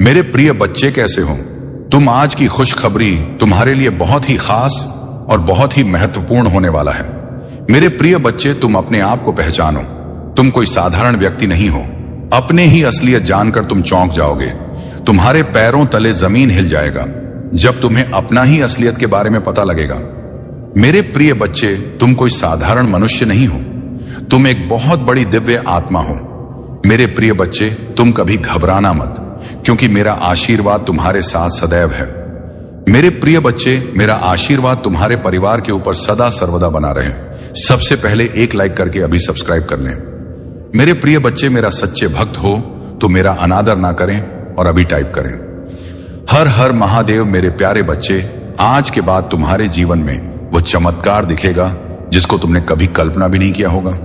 मेरे प्रिय बच्चे कैसे हो तुम? आज की खुशखबरी तुम्हारे लिए बहुत ही खास और बहुत ही महत्वपूर्ण होने वाला है। मेरे प्रिय बच्चे, तुम अपने आप को पहचानो। तुम कोई साधारण व्यक्ति नहीं हो। अपने ही असलियत जानकर तुम चौंक जाओगे। तुम्हारे पैरों तले जमीन हिल जाएगा जब तुम्हें अपना ही असलियत के बारे में पता लगेगा। मेरे प्रिय बच्चे, तुम कोई साधारण मनुष्य नहीं हो। तुम एक बहुत बड़ी दिव्य आत्मा हो। मेरे प्रिय बच्चे, तुम कभी घबराना मत, क्योंकि मेरा आशीर्वाद तुम्हारे साथ सदैव है। मेरे प्रिय बच्चे, मेरा आशीर्वाद तुम्हारे परिवार के ऊपर सदा सर्वदा बना रहे। सबसे पहले एक लाइक करके अभी सब्सक्राइब कर लें। मेरे प्रिय बच्चे, मेरा सच्चे भक्त हो तो मेरा अनादर ना करें और अभी टाइप करें। हर हर महादेव। मेरे प्यारे बच्चे, आज के बाद तुम्हारे जीवन में वो चमत्कार दिखेगा जिसको तुमने कभी कल्पना भी नहीं किया होगा।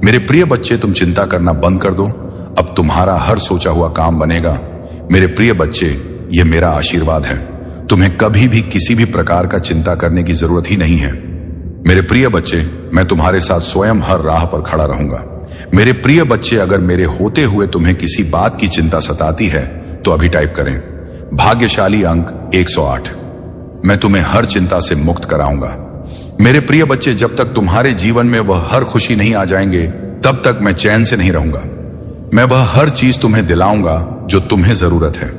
मेरे प्रिय बच्चे, तुम चिंता करना बंद कर दो। अब तुम्हारा हर सोचा हुआ काम बनेगा। मेरे प्रिय बच्चे, ये मेरा आशीर्वाद है। तुम्हें कभी भी किसी भी प्रकार का चिंता करने की जरूरत ही नहीं है। मेरे प्रिय बच्चे, मैं तुम्हारे साथ स्वयं हर राह पर खड़ा रहूंगा। मेरे प्रिय बच्चे, अगर मेरे होते हुए तुम्हें किसी बात की चिंता सताती है तो अभी टाइप करें भाग्यशाली अंक 108। मैं तुम्हें हर चिंता से मुक्त कराऊंगा। मेरे प्रिय बच्चे, जब तक तुम्हारे जीवन में वह हर खुशी नहीं आ जाएंगे तब तक मैं चैन से नहीं रहूंगा। मैं वह हर चीज तुम्हें दिलाऊंगा जो तुम्हें जरूरत है।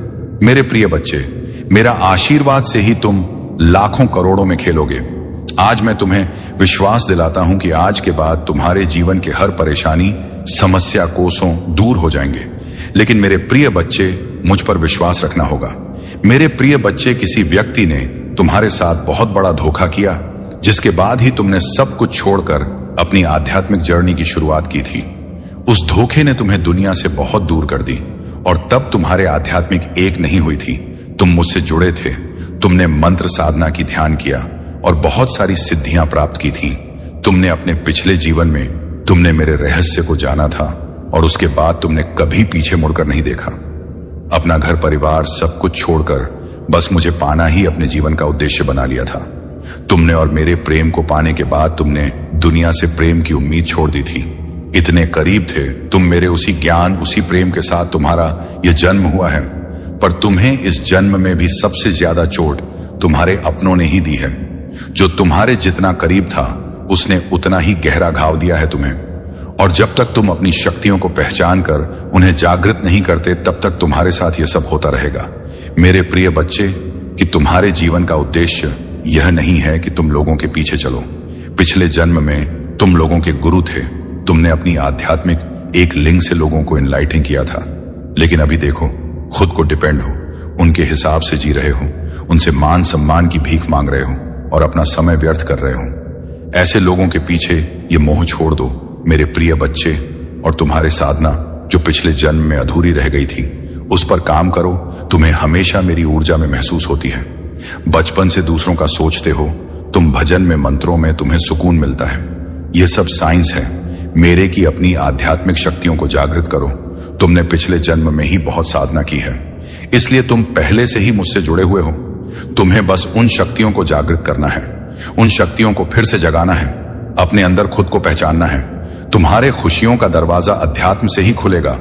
मेरे प्रिय बच्चे, मेरा आशीर्वाद से ही तुम लाखों करोड़ों में खेलोगे। आज मैं तुम्हें विश्वास दिलाता हूं कि आज के बाद तुम्हारे जीवन के हर परेशानी, समस्या कोसों दूर हो जाएंगे। लेकिन मेरे प्रिय बच्चे, मुझ पर विश्वास रखना होगा। मेरे प्रिय बच्चे, किसी व्यक्ति ने तुम्हारे साथ बहुत बड़ा धोखा किया, जिसके बाद ही तुमने सब कुछ छोड़कर अपनी आध्यात्मिक जर्नी की शुरुआत की थी। उस धोखे ने तुम्हें दुनिया से बहुत दूर कर दी और तब तुम्हारे आध्यात्मिक एक नहीं हुई थी। तुम मुझसे जुड़े थे। तुमने मंत्र साधना की ध्यान किया और बहुत सारी सिद्धियां प्राप्त की थी। तुमने अपने पिछले जीवन में तुमने मेरे रहस्य को जाना था और उसके बाद तुमने कभी पीछे मुड़कर नहीं देखा। अपना घर परिवार सब कुछ छोड़कर बस मुझे पाना ही अपने जीवन का उद्देश्य बना लिया था। तुमने और मेरे प्रेम को पाने के बाद तुमने दुनिया से प्रेम की उम्मीद छोड़ दी थी। इतने करीब थे तुम मेरे उसी ज्ञान, उसी प्रेम के साथ तुम्हारा यह जन्म हुआ है। पर तुम्हें इस जन्म में भी सबसे ज्यादा चोट तुम्हारे अपनों ने ही दी है। जो तुम्हारे जितना करीब था उसने उतना ही गहरा घाव दिया है तुम्हें। और जब तक तुम अपनी शक्तियों को पहचान कर उन्हें जागृत नहीं करते तब तक तुम्हारे साथ यह सब होता रहेगा। मेरे प्रिय बच्चे, कि तुम्हारे जीवन का उद्देश्य यह नहीं है कि तुम लोगों के पीछे चलो। पिछले जन्म में तुम लोगों के गुरु थे। तुमने अपनी आध्यात्मिक एक लिंग से लोगों को एनलाइटिंग किया था। लेकिन अभी देखो, खुद को डिपेंड हो, उनके हिसाब से जी रहे हो, उनसे मान सम्मान की भीख मांग रहे हो और अपना समय व्यर्थ कर रहे हो। ऐसे लोगों के पीछे ये मोह छोड़ दो मेरे प्रिय बच्चे, और तुम्हारे साधना जो पिछले जन्म में अधूरी रह गई थी उस पर काम करो। तुम्हें हमेशा मेरी ऊर्जा में महसूस होती है। बचपन से दूसरों का सोचते हो तुम। भजन में, मंत्रों में तुम्हें सुकून मिलता है। यह सब साइंस है मेरे की। अपनी आध्यात्मिक शक्तियों को जागृत करो। तुमने पिछले जन्म में ही बहुत साधना की है, इसलिए तुम पहले से ही मुझसे जुड़े हुए हो। तुम्हें बस उन शक्तियों को जागृत करना है, उन शक्तियों को फिर से जगाना है, अपने अंदर खुद को पहचानना है। तुम्हारे खुशियों का दरवाजा अध्यात्म से ही खुलेगा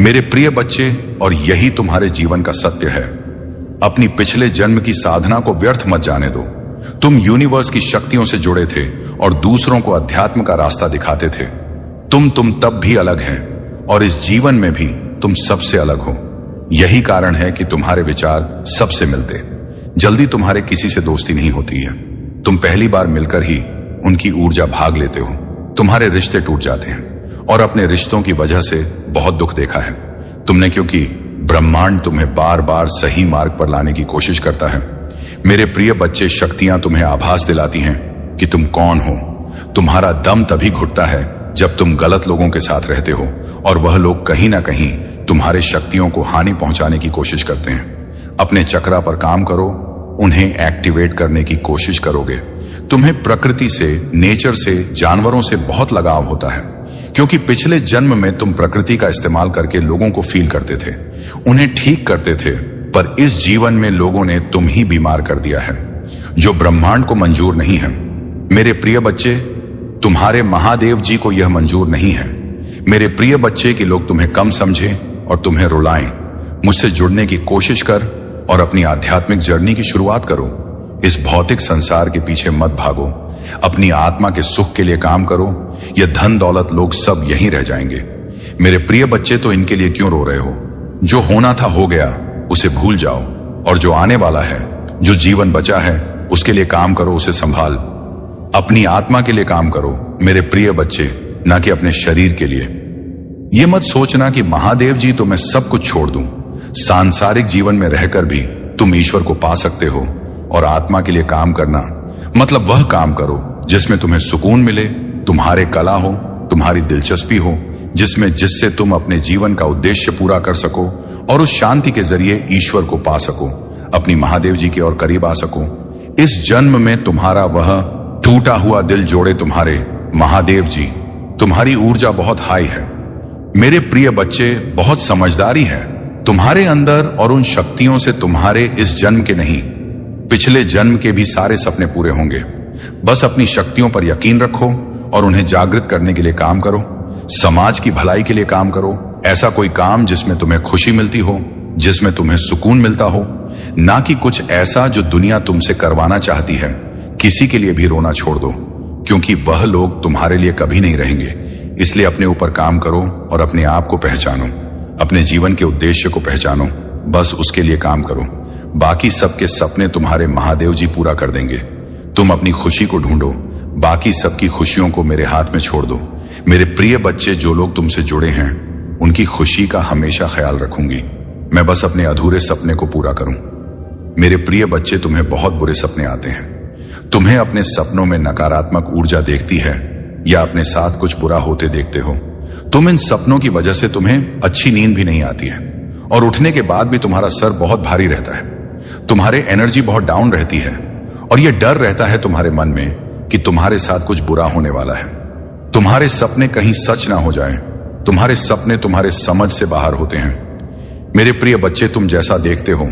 मेरे प्रिय बच्चे, और यही तुम्हारे जीवन का सत्य है। अपनी पिछले जन्म की साधना को व्यर्थ मत जाने दो। तुम यूनिवर्स की शक्तियों से जुड़े थे और दूसरों को अध्यात्म का रास्ता दिखाते थे। तुम तब भी अलग हैं और इस जीवन में भी तुम सबसे अलग हो। यही कारण है कि तुम्हारे विचार सबसे मिलते। जल्दी तुम्हारे किसी से दोस्ती नहीं होती है। तुम पहली बार मिलकर ही उनकी ऊर्जा भाग लेते हो। तुम्हारे रिश्ते टूट जाते हैं और अपने रिश्तों की वजह से बहुत दुख देखा है तुमने, क्योंकि ब्रह्मांड तुम्हें बार बार सही मार्ग पर लाने की कोशिश करता है। मेरे प्रिय बच्चे, शक्तियां तुम्हें आभास दिलाती हैं कि तुम कौन हो। तुम्हारा दम तभी घुटता है जब तुम गलत लोगों के साथ रहते हो और वह लोग कहीं ना कहीं तुम्हारे शक्तियों को हानि पहुंचाने की कोशिश करते हैं। अपने चक्रा पर काम करो, उन्हें एक्टिवेट करने की कोशिश करोगे। तुम्हें प्रकृति से, नेचर से, जानवरों से बहुत लगाव होता है, क्योंकि पिछले जन्म में तुम प्रकृति का इस्तेमाल करके लोगों को फील करते थे, उन्हें ठीक करते थे। पर इस जीवन में लोगों ने तुम ही बीमार कर दिया है, जो ब्रह्मांड को मंजूर नहीं है। मेरे प्रिय बच्चे, तुम्हारे महादेव जी को यह मंजूर नहीं है मेरे प्रिय बच्चे कि लोग तुम्हें कम समझें और तुम्हें रुलाएं। मुझसे जुड़ने की कोशिश कर और अपनी आध्यात्मिक जर्नी की शुरुआत करो। इस भौतिक संसार के पीछे मत भागो, अपनी आत्मा के सुख के लिए काम करो। यह धन दौलत लोग सब यहीं रह जाएंगे। मेरे प्रिय बच्चे, तो इनके लिए क्यों रो रहे हो? जो होना था हो गया, उसे भूल जाओ, और जो आने वाला है, जो जीवन बचा है, उसके लिए काम करो, उसे संभाल। अपनी आत्मा के लिए काम करो मेरे प्रिय बच्चे, ना कि अपने शरीर के लिए। यह मत सोचना कि महादेव जी तो मैं सब कुछ छोड़ दूं। सांसारिक जीवन में रहकर भी तुम ईश्वर को पा सकते हो, और आत्मा के लिए काम करना मतलब वह काम करो जिसमें तुम्हें सुकून मिले, तुम्हारे कला हो, तुम्हारी दिलचस्पी हो, जिससे तुम अपने जीवन का उद्देश्य पूरा कर सको और उस शांति के जरिए ईश्वर को पा सको, अपनी महादेव जी के और करीब आ सको। इस जन्म में तुम्हारा वह टूटा हुआ दिल जोड़े तुम्हारे महादेव जी। तुम्हारी ऊर्जा बहुत हाई है मेरे प्रिय बच्चे, बहुत समझदारी है तुम्हारे अंदर, और उन शक्तियों से तुम्हारे इस जन्म के नहीं, पिछले जन्म के भी सारे सपने पूरे होंगे। बस अपनी शक्तियों पर यकीन रखो और उन्हें जागृत करने के लिए काम करो। समाज की भलाई के लिए काम करो। ऐसा कोई काम जिसमें तुम्हें खुशी मिलती हो, जिसमें तुम्हें सुकून मिलता हो, ना कि कुछ ऐसा जो दुनिया तुमसे करवाना चाहती है। किसी के लिए भी रोना छोड़ दो, क्योंकि वह लोग तुम्हारे लिए कभी नहीं रहेंगे। इसलिए अपने ऊपर काम करो और अपने आप को पहचानो, अपने जीवन के उद्देश्य को पहचानो। बस उसके लिए काम करो। बाकी सबके सपने तुम्हारे महादेव जी पूरा कर देंगे। तुम अपनी खुशी को ढूंढो, बाकी सबकी खुशियों को मेरे हाथ में छोड़ दो। मेरे प्रिय बच्चे, जो लोग तुमसे जुड़े हैं उनकी खुशी का हमेशा ख्याल रखूंगी। मैं बस अपने अधूरे सपने को पूरा करूं। मेरे प्रिय बच्चे, तुम्हें बहुत बुरे सपने आते हैं। तुम्हें अपने सपनों में नकारात्मक ऊर्जा देखती है या अपने साथ कुछ बुरा होते देखते हो। तुम इन सपनों की वजह से तुम्हें अच्छी नींद भी नहीं आती है, और उठने के बाद भी तुम्हारा सर बहुत भारी रहता है। तुम्हारे एनर्जी बहुत डाउन रहती है, और यह डर रहता है तुम्हारे मन में कि तुम्हारे साथ कुछ बुरा होने वाला है। तुम्हारे सपने कहीं सच ना हो जाए। तुम्हारे सपने तुम्हारे समझ से बाहर होते हैं। मेरे प्रिय बच्चे, तुम जैसा देखते हो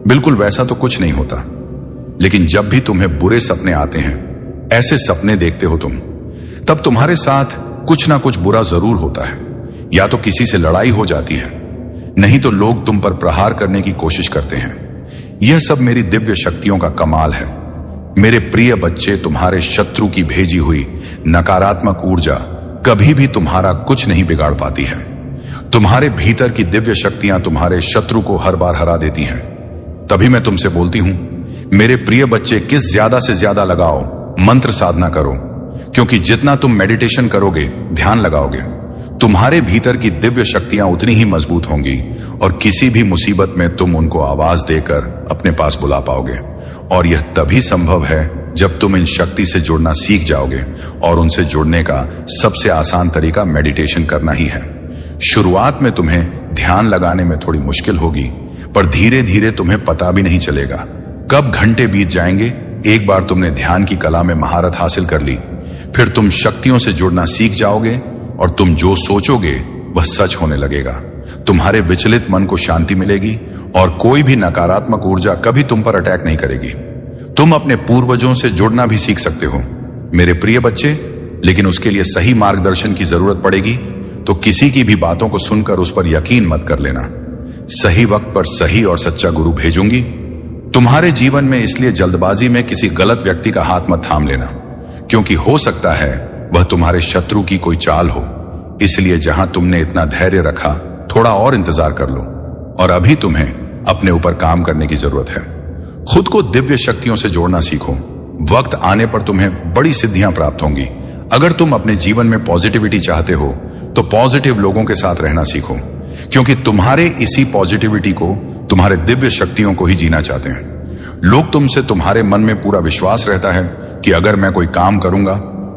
बिल्कुल वैसा तो कुछ नहीं होता, लेकिन जब भी तुम्हें बुरे सपने आते हैं, ऐसे सपने देखते हो तुम, तब तुम्हारे साथ कुछ ना कुछ बुरा जरूर होता है। या तो किसी से लड़ाई हो जाती है, नहीं तो लोग तुम पर प्रहार करने की कोशिश करते हैं। यह सब मेरी दिव्य शक्तियों का कमाल है। मेरे प्रिय बच्चे, तुम्हारे शत्रु की भेजी हुई नकारात्मक ऊर्जा कभी भी तुम्हारा कुछ नहीं बिगाड़ पाती है। तुम्हारे भीतर की दिव्य शक्तियां तुम्हारे शत्रु को हर बार हरा देती हैं। तभी मैं तुमसे बोलती हूं, मेरे प्रिय बच्चे, किस ज्यादा से ज्यादा लगाओ, मंत्र साधना करो, क्योंकि जितना तुम मेडिटेशन करोगे, ध्यान लगाओगे, तुम्हारे भीतर की दिव्य शक्तियां उतनी ही मजबूत होंगी, और किसी भी मुसीबत में तुम उनको आवाज देकर अपने पास बुला पाओगे। और यह तभी संभव है जब तुम इन शक्ति से जुड़ना सीख जाओगे, और उनसे जुड़ने का सबसे आसान तरीका मेडिटेशन करना ही है। शुरुआत में तुम्हें ध्यान लगाने में थोड़ी मुश्किल होगी, पर धीरे धीरे तुम्हें पता भी नहीं चलेगा कब घंटे बीत जाएंगे। एक बार तुमने ध्यान की कला में महारत हासिल कर ली, फिर तुम शक्तियों से जुड़ना सीख जाओगे, और तुम जो सोचोगे वह सच होने लगेगा। तुम्हारे विचलित मन को शांति मिलेगी, और कोई भी नकारात्मक ऊर्जा कभी तुम पर अटैक नहीं करेगी। तुम अपने पूर्वजों से जुड़ना भी सीख सकते हो मेरे प्रिय बच्चे, लेकिन उसके लिए सही मार्गदर्शन की जरूरत पड़ेगी। तो किसी की भी बातों को सुनकर उस पर यकीन मत कर लेना। सही वक्त पर सही और सच्चा गुरु भेजूंगी तुम्हारे जीवन में। इसलिए जल्दबाजी में किसी गलत व्यक्ति का हाथ मत थाम लेना, क्योंकि हो सकता है वह तुम्हारे शत्रु की कोई चाल हो। इसलिए जहां तुमने इतना धैर्य रखा, थोड़ा और इंतजार कर लो। और अभी तुम्हें अपने ऊपर काम करने की जरूरत है। खुद को दिव्य शक्तियों से जोड़ना सीखो। वक्त आने पर तुम्हें बड़ी सिद्धियां प्राप्त होंगी। अगर तुम अपने जीवन में पॉजिटिविटी चाहते हो, तो पॉजिटिव लोगों के साथ रहना सीखो, क्योंकि तुम्हारे इसी पॉजिटिविटी को, तुम्हारे दिव्य शक्तियों को ही जीना चाहते हैं। लोग तुमसे, तुम्हारे मन में पूरा विश्वास रहता है कि अगर मैं कोई काम करूंगा,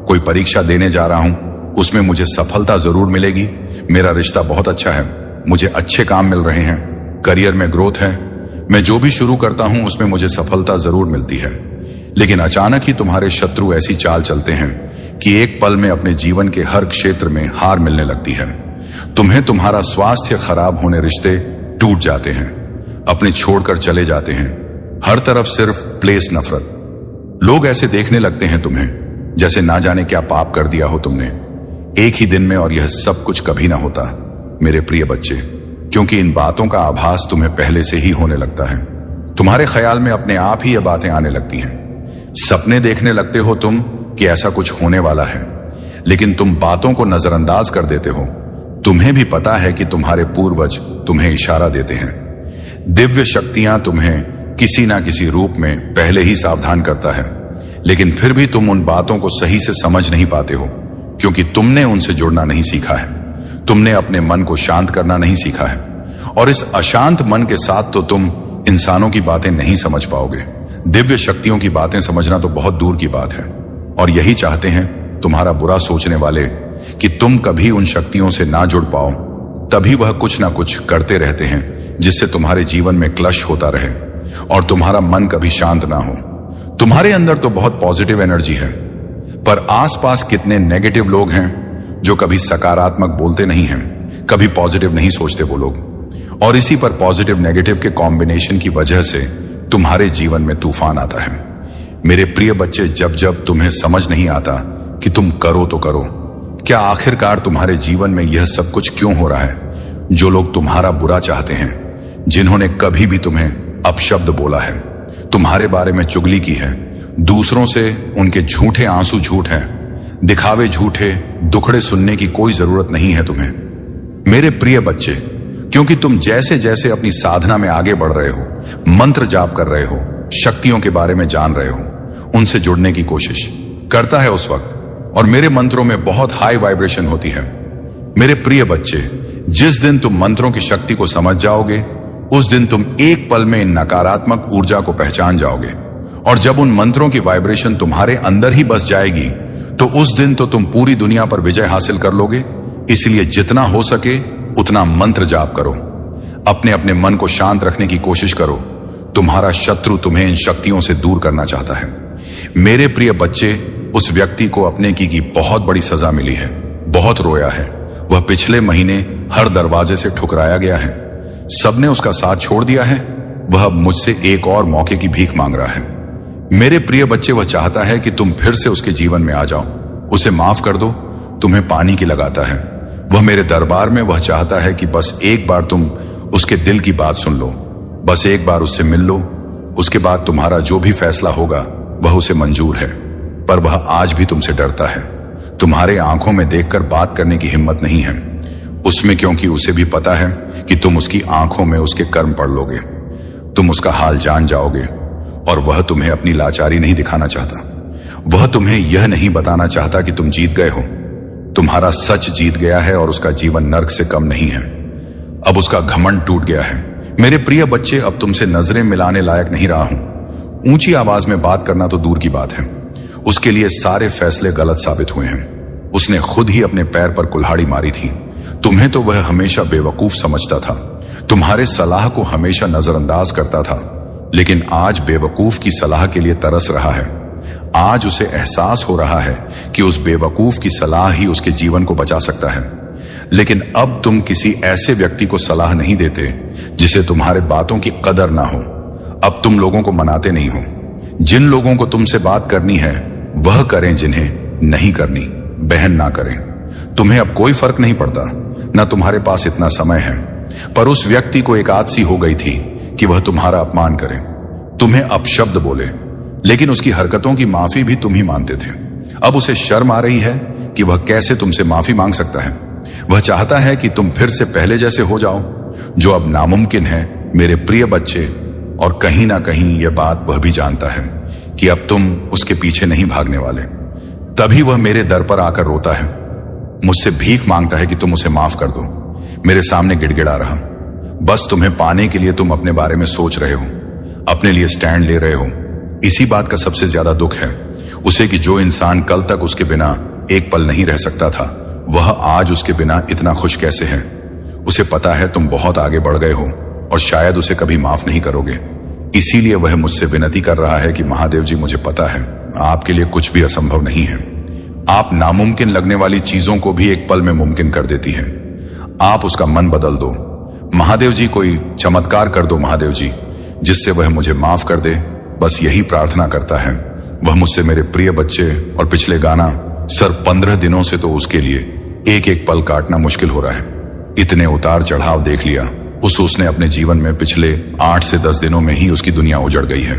कोई परीक्षा देने जा रहा हूं, उसमें मुझे सफलता जरूर मिलेगी। मेरा रिश्ता बहुत अच्छा है, मुझे अच्छे काम मिल रहे हैं, करियर में ग्रोथ है, मैं जो भी शुरू करता हूं उसमें मुझे सफलता जरूर मिलती है। लेकिन अचानक ही तुम्हारे शत्रु ऐसी चाल चलते हैं कि एक पल में अपने जीवन के हर क्षेत्र में हार मिलने लगती है। तुम्हें तुम्हारा स्वास्थ्य खराब होने, रिश्ते टूट जाते हैं, अपने छोड़कर चले जाते हैं, हर तरफ सिर्फ प्लेस नफरत। लोग ऐसे देखने लगते हैं तुम्हें जैसे ना जाने क्या पाप कर दिया हो तुमने एक ही दिन में, और यह सब कुछ कभी ना होता मेरे प्रिय बच्चे, क्योंकि इन बातों का आभास तुम्हें पहले से ही होने लगता है। तुम्हारे ख्याल में अपने आप ही ये बातें आने लगती हैं। सपने देखने लगते हो तुम कि ऐसा कुछ होने वाला है, लेकिन तुम बातों को नजरअंदाज कर देते हो। तुम्हें भी पता है कि तुम्हारे पूर्वज तुम्हें इशारा देते हैं। दिव्य शक्तियां तुम्हें किसी ना किसी रूप में पहले ही सावधान करता है, लेकिन फिर भी तुम उन बातों को सही से समझ नहीं पाते हो, क्योंकि तुमने उनसे जुड़ना नहीं सीखा है। तुमने अपने मन को शांत करना नहीं सीखा है, और इस अशांत मन के साथ तो तुम इंसानों की बातें नहीं समझ पाओगे। दिव्य शक्तियों की बातें समझना तो बहुत दूर की बात है। और यही चाहते हैं तुम्हारा बुरा सोचने वाले कि तुम कभी उन शक्तियों से ना जुड़ पाओ। तभी वह कुछ ना कुछ करते रहते हैं जिससे तुम्हारे जीवन में क्लश होता रहे और तुम्हारा मन कभी शांत ना हो। तुम्हारे अंदर तो बहुत पॉजिटिव एनर्जी है, पर आसपास कितने नेगेटिव लोग हैं जो कभी सकारात्मक बोलते नहीं हैं, कभी पॉजिटिव नहीं सोचते वो लोग। और इसी पर पॉजिटिव नेगेटिव के कॉम्बिनेशन की वजह से तुम्हारे जीवन में तूफान आता है। मेरे प्रिय बच्चे, जब जब तुम्हें समझ नहीं आता कि तुम करो तो करो, क्या आखिरकार तुम्हारे जीवन में यह सब कुछ क्यों हो रहा है? जो लोग तुम्हारा बुरा चाहते हैं, जिन्होंने कभी भी तुम्हें अपशब्द बोला है, तुम्हारे बारे में चुगली की है, दूसरों से उनके झूठे आंसू झूठ हैं, दिखावे झूठे, दुखड़े सुनने की कोई जरूरत नहीं है तुम्हें। मेरे प्रिय बच्चे, क्योंकि तुम जैसे जैसे अपनी साधना में आगे बढ़ रहे हो, मंत्र जाप कर रहे हो, शक्तियों के बारे में जान रहे हो, उनसे जुड़ने की कोशिश करता है उस वक्त, और मेरे मंत्रों में बहुत हाई वाइब्रेशन होती है। मेरे प्रिय बच्चे, जिस दिन तुम मंत्रों की शक्ति को समझ जाओगे, उस दिन तुम एक पल में इन नकारात्मक ऊर्जा को पहचान जाओगे। और जब उन मंत्रों की वाइब्रेशन तुम्हारे अंदर ही बस जाएगी, तो उस दिन तो तुम पूरी दुनिया पर विजय हासिल कर लोगे। इसलिए जितना हो सके उतना मंत्र जाप करो, अपने अपने मन को शांत रखने की कोशिश करो। तुम्हारा शत्रु तुम्हें इन शक्तियों से दूर करना चाहता है। मेरे प्रिय बच्चे, उस व्यक्ति को अपने की बहुत बड़ी सजा मिली है, बहुत रोया है। वह पिछले महीने हर दरवाजे से ठुकराया गया है, सबने उसका साथ छोड़ दिया है। वह अब मुझसे एक और मौके की भीख मांग रहा है। मेरे प्रिय बच्चे, वह चाहता है कि तुम फिर से उसके जीवन में आ जाओ, उसे माफ कर दो। तुम्हें पानी की लगाता है। वह मेरे दरबार में वह चाहता है कि बस एक बार तुम उसके दिल की बात सुन लो, बस एक बार उससे मिल लो। उसके बाद तुम्हारा जो भी फैसला होगा वह उसे मंजूर है। पर वह आज भी तुमसे डरता है। तुम्हारे आंखों में देखकर बात करने की हिम्मत नहीं है उसमें, क्योंकि उसे भी पता है कि तुम उसकी आंखों में उसके कर्म पढ़ लोगे, तुम उसका हाल जान जाओगे। और वह तुम्हें अपनी लाचारी नहीं दिखाना चाहता। वह तुम्हें यह नहीं बताना चाहता कि तुम जीत गए हो। तुम्हारा सच जीत गया है और उसका जीवन नर्क से कम नहीं है। अब उसका घमंड टूट गया है। मेरे प्रिय बच्चे, अब तुमसे नजरें मिलाने लायक नहीं रहा हूं। ऊंची आवाज में बात करना तो दूर की बात है, उसके लिए सारे फैसले गलत साबित हुए हैं। उसने खुद ही अपने पैर पर कुल्हाड़ी मारी थी। तुम्हें तो वह हमेशा बेवकूफ समझता था, तुम्हारे सलाह को हमेशा नजरअंदाज करता था, लेकिन आज बेवकूफ की सलाह के लिए तरस रहा है। आज उसे एहसास हो रहा है कि उस बेवकूफ की सलाह ही उसके जीवन को बचा सकता है। लेकिन अब तुम किसी ऐसे व्यक्ति को सलाह नहीं देते जिसे तुम्हारे बातों की कदर ना हो। अब तुम लोगों को मनाते नहीं हो। जिन लोगों को तुमसे बात करनी है वह करें, जिन्हें नहीं करनी बहन ना करें। तुम्हें अब कोई फर्क नहीं पड़ता, ना तुम्हारे पास इतना समय है। पर उस व्यक्ति को एक आदत सी हो गई थी कि वह तुम्हारा अपमान करे, तुम्हें अपशब्द बोले, लेकिन उसकी हरकतों की माफी भी तुम ही मानते थे। अब उसे शर्म आ रही है कि वह कैसे तुमसे माफी मांग सकता है। वह चाहता है कि तुम फिर से पहले जैसे हो जाओ, जो अब नामुमकिन है मेरे प्रिय बच्चे। और कहीं ना कहीं यह बात वह भी जानता है कि अब तुम उसके पीछे नहीं भागने वाले। तभी वह मेरे दर पर आकर रोता है, मुझसे भीख मांगता है कि तुम उसे माफ कर दो। मेरे सामने गिड़गिड़ा रहा। बस तुम्हें पाने के लिए तुम अपने बारे में सोच रहे हो, अपने लिए स्टैंड ले रहे हो। इसी बात का सबसे ज्यादा दुख है उसे कि जो इंसान कल तक उसके बिना एक पल नहीं रह सकता था, वह आज उसके बिना इतना खुश कैसे है। उसे पता है तुम बहुत आगे बढ़ गए हो और शायद उसे कभी माफ नहीं करोगे। इसीलिए वह मुझसे विनती कर रहा है कि महादेव जी, मुझे पता है आपके लिए कुछ भी असंभव नहीं है। आप नामुमकिन लगने वाली चीजों को भी एक पल में मुमकिन कर देती हैं। आप उसका मन बदल दो महादेव जी, कोई चमत्कार कर दो महादेव जी, जिससे वह मुझे माफ कर दे। बस यही प्रार्थना करता है वह मुझसे। मेरे प्रिय बच्चे, और पिछले गाना सर 15 दिनों से तो उसके लिए एक एक पल काटना मुश्किल हो रहा है। इतने उतार चढ़ाव देख लिया उसने अपने जीवन में पिछले 8 से 10 दिनों में ही उसकी दुनिया उजड़ गई है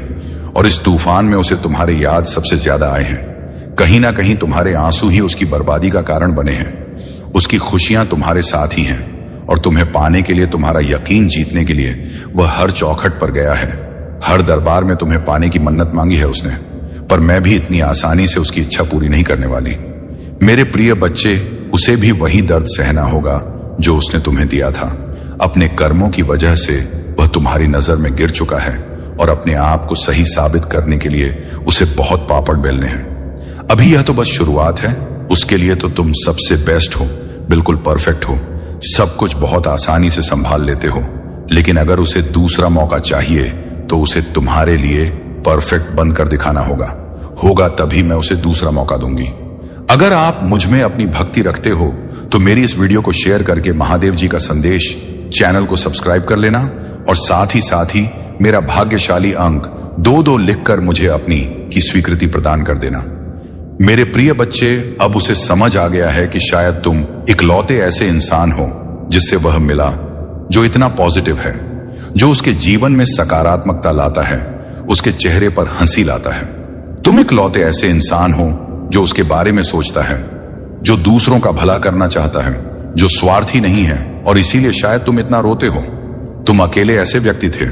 और इस तूफान में उसे तुम्हारे याद सबसे ज्यादा आए हैं। कहीं ना कहीं तुम्हारे आंसू ही उसकी बर्बादी का कारण बने हैं। उसकी खुशियां तुम्हारे साथ ही हैं और तुम्हें पाने के लिए, तुम्हारा यकीन जीतने के लिए वह हर चौखट पर गया है। हर दरबार में तुम्हें पाने की मन्नत मांगी है उसने, पर मैं भी इतनी आसानी से उसकी इच्छा पूरी नहीं करने वाली। मेरे प्रिय बच्चे, उसे भी वही दर्द सहना होगा जो उसने तुम्हें दिया था। अपने कर्मों की वजह से वह तुम्हारी नजर में गिर चुका है और अपने आप को सही साबित करने के लिए उसे बहुत पापड़ बेलने हैं। अभी यह तो बस शुरुआत है। उसके लिए तो तुम सबसे बेस्ट हो, बिल्कुल परफेक्ट हो, सब कुछ बहुत आसानी से संभाल लेते हो। लेकिन अगर उसे दूसरा मौका चाहिए तो उसे तुम्हारे लिए परफेक्ट बनकर दिखाना होगा तभी मैं उसे दूसरा मौका दूंगी। अगर आप मुझ में अपनी भक्ति रखते हो तो मेरी इस वीडियो को शेयर करके महादेव जी का संदेश चैनल को सब्सक्राइब कर लेना और साथ ही मेरा भाग्यशाली अंक 2-2 लिखकर मुझे अपनी की स्वीकृति प्रदान कर देना। मेरे प्रिय बच्चे, अब उसे समझ आ गया है कि शायद तुम इकलौते ऐसे इंसान हो जिससे वह मिला जो इतना पॉजिटिव है, जो उसके जीवन में सकारात्मकता लाता है, उसके चेहरे पर हंसी लाता है। तुम इकलौते ऐसे इंसान हो जो उसके बारे में सोचता है, जो दूसरों का भला करना चाहता है, जो स्वार्थी नहीं है और इसीलिए शायद तुम इतना रोते हो। तुम अकेले ऐसे व्यक्ति थे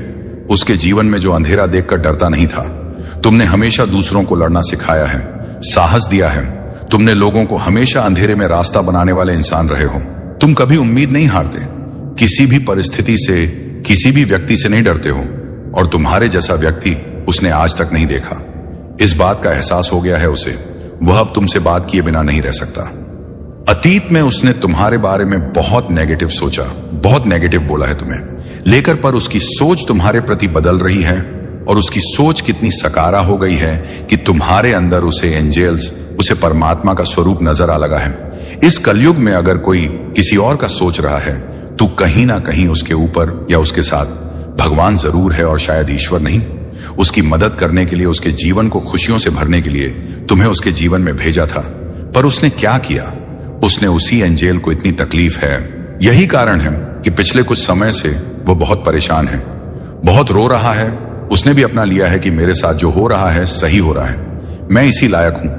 उसके जीवन में जो अंधेरा देखकर डरता नहीं था। तुमने हमेशा दूसरों को लड़ना सिखाया है, साहस दिया है। तुमने लोगों को हमेशा अंधेरे में रास्ता बनाने वाले इंसान रहे हो। तुम कभी उम्मीद नहीं हारते, किसी भी परिस्थिति से, किसी भी व्यक्ति से नहीं डरते हो और तुम्हारे जैसा व्यक्ति उसने आज तक नहीं देखा। इस बात का एहसास हो गया है उसे। वह अब तुमसे बात किए बिना नहीं रह सकता। अतीत में उसने तुम्हारे बारे में बहुत नेगेटिव सोचा, बहुत नेगेटिव बोला है तुम्हें लेकर, पर उसकी सोच तुम्हारे प्रति बदल रही है और उसकी सोच कितनी सकारा हो गई है कि तुम्हारे अंदर उसे एंजेल्स, उसे परमात्मा का स्वरूप नजर आ लगा है। इस कलयुग में अगर कोई किसी और का सोच रहा है तो कहीं ना कहीं उसके ऊपर या उसके साथ भगवान जरूर है और शायद ईश्वर नहीं। उसकी मदद करने के लिए, उसके जीवन को खुशियों से भरने के लिए तुम्हें उसके जीवन में भेजा था। पर उसने क्या किया? उसने उसी एंजेल को इतनी तकलीफ है। यही कारण है कि पिछले कुछ समय से वो बहुत परेशान है, बहुत रो रहा है। उसने भी अपना लिया है कि मेरे साथ जो हो रहा है सही हो रहा है, मैं इसी लायक हूं,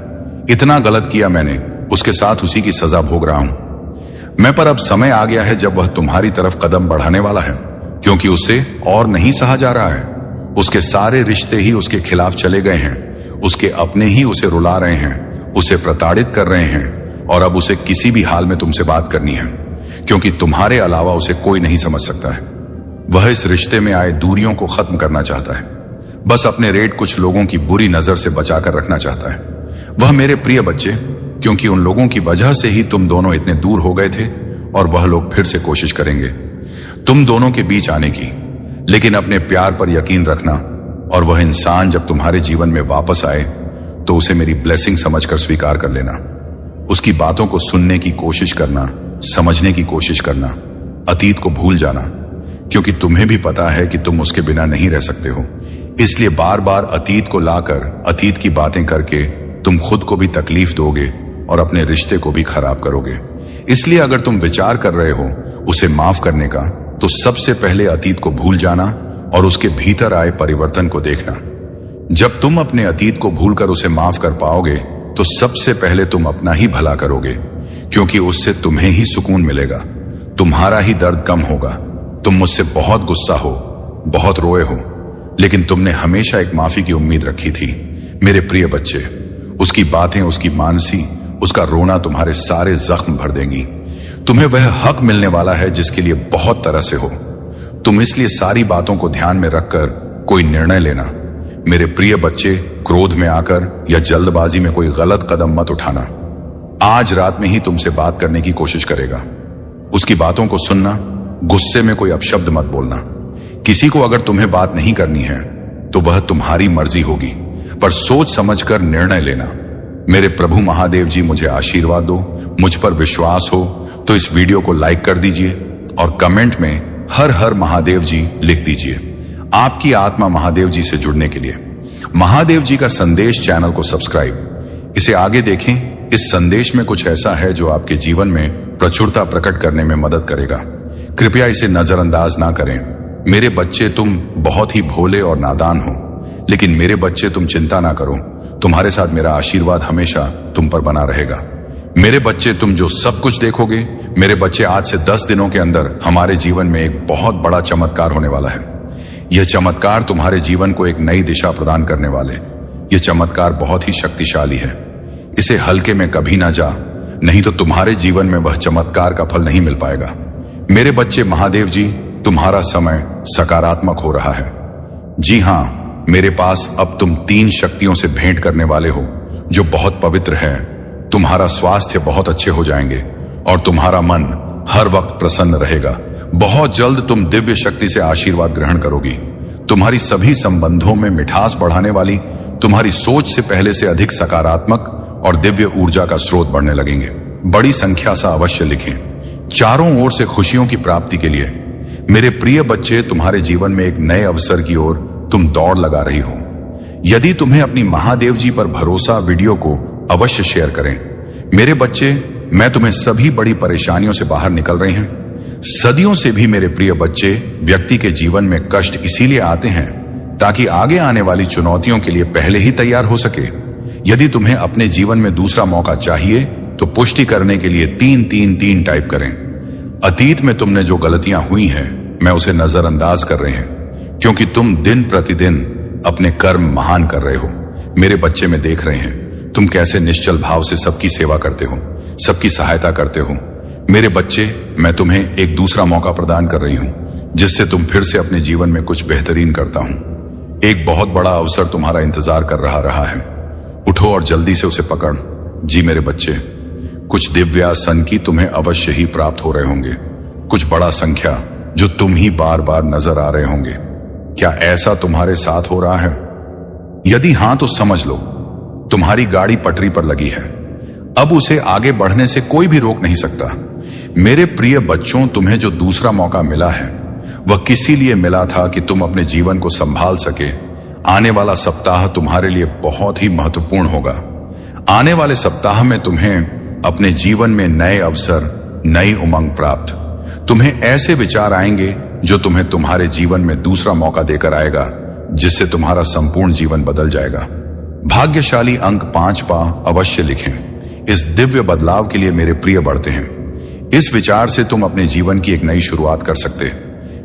इतना गलत किया मैंने, उसके साथ उसी की सजा भोग रहा हूं मैं। पर अब समय आ गया है जब वह तुम्हारी तरफ कदम बढ़ाने वाला है, क्योंकि उसे और नहीं सहा जा रहा है। उसके सारे रिश्ते ही उसके खिलाफ चले गए हैं, उसके अपने ही उसे रुला रहे हैं, उसे प्रताड़ित कर रहे हैं और अब उसे किसी भी हाल में तुमसे बात करनी है, क्योंकि तुम्हारे अलावा उसे कोई नहीं समझ सकता है। वह इस रिश्ते में आए दूरियों को खत्म करना चाहता है, बस अपने रेट कुछ लोगों की बुरी नजर से बचाकर रखना चाहता है। वह मेरे प्रिय बच्चे, क्योंकि उन लोगों की वजह से ही तुम दोनों इतने दूर हो गए थे और वह लोग फिर से कोशिश करेंगे तुम दोनों के बीच आने की। लेकिन अपने प्यार पर यकीन रखना और वह इंसान जब तुम्हारे जीवन में वापस आए तो उसे मेरी ब्लेसिंग समझकर स्वीकार कर लेना। उसकी बातों को सुनने की कोशिश करना, समझने की कोशिश करना, अतीत को भूल जाना, क्योंकि तुम्हें भी पता है कि तुम उसके बिना नहीं रह सकते हो। इसलिए बार बार अतीत को लाकर, अतीत की बातें करके तुम खुद को भी तकलीफ दोगे और अपने रिश्ते को भी खराब करोगे। इसलिए अगर तुम विचार कर रहे हो उसे माफ करने का, तो सबसे पहले अतीत को भूल जाना और उसके भीतर आए परिवर्तन को देखना। जब तुम अपने अतीत को भूलकर उसे माफ कर पाओगे तो सबसे पहले तुम अपना ही भला करोगे, क्योंकि उससे तुम्हें ही सुकून मिलेगा, तुम्हारा ही दर्द कम होगा। तुम मुझसे बहुत गुस्सा हो, बहुत रोए हो, लेकिन तुमने हमेशा एक माफी की उम्मीद रखी थी। मेरे प्रिय बच्चे, उसकी बातें, उसकी मानसी, उसका रोना तुम्हारे सारे जख्म भर देंगी। तुम्हें वह हक मिलने वाला है जिसके लिए बहुत तरह से हो। तुम इसलिए सारी बातों को ध्यान में रखकर कोई निर्णय लेना। मेरे प्रिय बच्चे, क्रोध में आकर या जल्दबाजी में कोई गलत कदम मत उठाना। आज रात में ही तुमसे बात करने की कोशिश करेगा। उसकी बातों को सुनना, गुस्से में कोई अपशब्द मत बोलना। किसी को अगर तुम्हें बात नहीं करनी है तो वह तुम्हारी मर्जी होगी, पर सोच समझकर निर्णय लेना। मेरे प्रभु महादेव जी मुझे आशीर्वाद दो, मुझ पर विश्वास हो तो इस वीडियो को लाइक कर दीजिए और कमेंट में हर हर महादेव जी लिख दीजिए, आपकी आत्मा महादेव जी से जुड़ने के लिए। महादेव जी का संदेश चैनल को सब्सक्राइब, इसे आगे देखें। इस संदेश में कुछ ऐसा है जो आपके जीवन में प्रचुरता प्रकट करने में मदद करेगा। कृपया इसे नजरअंदाज ना करें। मेरे बच्चे, तुम बहुत ही भोले और नादान हो, लेकिन मेरे बच्चे, तुम चिंता ना करो, तुम्हारे साथ मेरा आशीर्वाद हमेशा तुम पर बना रहेगा। मेरे बच्चे, तुम जो सब कुछ देखोगे, मेरे बच्चे, आज से 10 दिनों के अंदर हमारे जीवन में एक बहुत बड़ा चमत्कार होने वाला है। यह चमत्कार तुम्हारे जीवन को एक नई दिशा प्रदान करने वाले। यह चमत्कार बहुत ही शक्तिशाली है। इसे हल्के में कभी ना जा, नहीं तो तुम्हारे जीवन में वह चमत्कार का फल नहीं मिल पाएगा। मेरे बच्चे, महादेव जी, तुम्हारा समय सकारात्मक हो रहा है। जी हां, मेरे पास अब तुम 3 शक्तियों से भेंट करने वाले हो जो बहुत पवित्र है। तुम्हारा स्वास्थ्य बहुत अच्छे हो जाएंगे और तुम्हारा मन हर वक्त प्रसन्न रहेगा। बहुत जल्द तुम दिव्य शक्ति से आशीर्वाद ग्रहण करोगी। तुम्हारी सभी संबंधों में मिठास बढ़ाने वाली तुम्हारी सोच से पहले से अधिक सकारात्मक और दिव्य ऊर्जा का स्रोत बढ़ने लगेंगे। बड़ी संख्या सा अवश्य लिखें। चारों ओर से खुशियों की प्राप्ति के लिए मेरे प्रिय बच्चे, तुम्हारे जीवन में एक नए अवसर की ओर तुम दौड़ लगा रही हो। यदि तुम्हें अपनी महादेव जी पर भरोसा, वीडियो को अवश्य शेयर करें। मेरे बच्चे, मैं तुम्हें सभी बड़ी परेशानियों से बाहर निकल रहे हैं। सदियों से भी मेरे प्रिय बच्चे, व्यक्ति के जीवन में कष्ट इसीलिए आते हैं ताकि आगे आने वाली चुनौतियों के लिए पहले ही तैयार हो सके। यदि तुम्हें अपने जीवन में दूसरा मौका चाहिए तो पुष्टि करने के लिए 333 टाइप करें। अतीत में तुमने जो गलतियां हुई हैं, मैं उसे नजरअंदाज कर रहे हैं, क्योंकि तुम दिन प्रतिदिन अपने कर्म महान कर रहे हो। मेरे बच्चे, में देख रहे हैं तुम कैसे निश्चल भाव से सबकी सेवा करते हो, सबकी सहायता करते हो। मेरे बच्चे, मैं तुम्हें एक दूसरा मौका प्रदान कर रही हूं, जिससे तुम फिर से अपने जीवन में कुछ बेहतरीन करता हूं। एक बहुत बड़ा अवसर तुम्हारा इंतजार कर रहा है। उठो और जल्दी से उसे पकड़। जी मेरे बच्चे, कुछ दिव्य संकेत तुम्हें अवश्य ही प्राप्त हो रहे होंगे। कुछ बड़ा संख्या जो तुम ही बार बार नजर आ रहे होंगे। क्या ऐसा तुम्हारे साथ हो रहा है? यदि हां तो समझ लो, तुम्हारी गाड़ी पटरी पर लगी है। अब उसे आगे बढ़ने से कोई भी रोक नहीं सकता। मेरे प्रिय बच्चों, तुम्हें जो दूसरा मौका मिला है वह किसी लिए मिला था कि तुम अपने जीवन को संभाल सके। आने वाला सप्ताह तुम्हारे लिए बहुत ही महत्वपूर्ण होगा। आने वाले सप्ताह में तुम्हें अपने जीवन में नए अवसर, नई उमंग प्राप्त, तुम्हें ऐसे विचार आएंगे जो तुम्हें तुम्हारे जीवन में दूसरा मौका देकर आएगा, जिससे तुम्हारा संपूर्ण जीवन बदल जाएगा। भाग्यशाली अंक 5 पा अवश्य लिखें। इस दिव्य बदलाव के लिए मेरे प्रिय बढ़ते हैं। इस विचार से तुम अपने जीवन की एक नई शुरुआत कर सकते।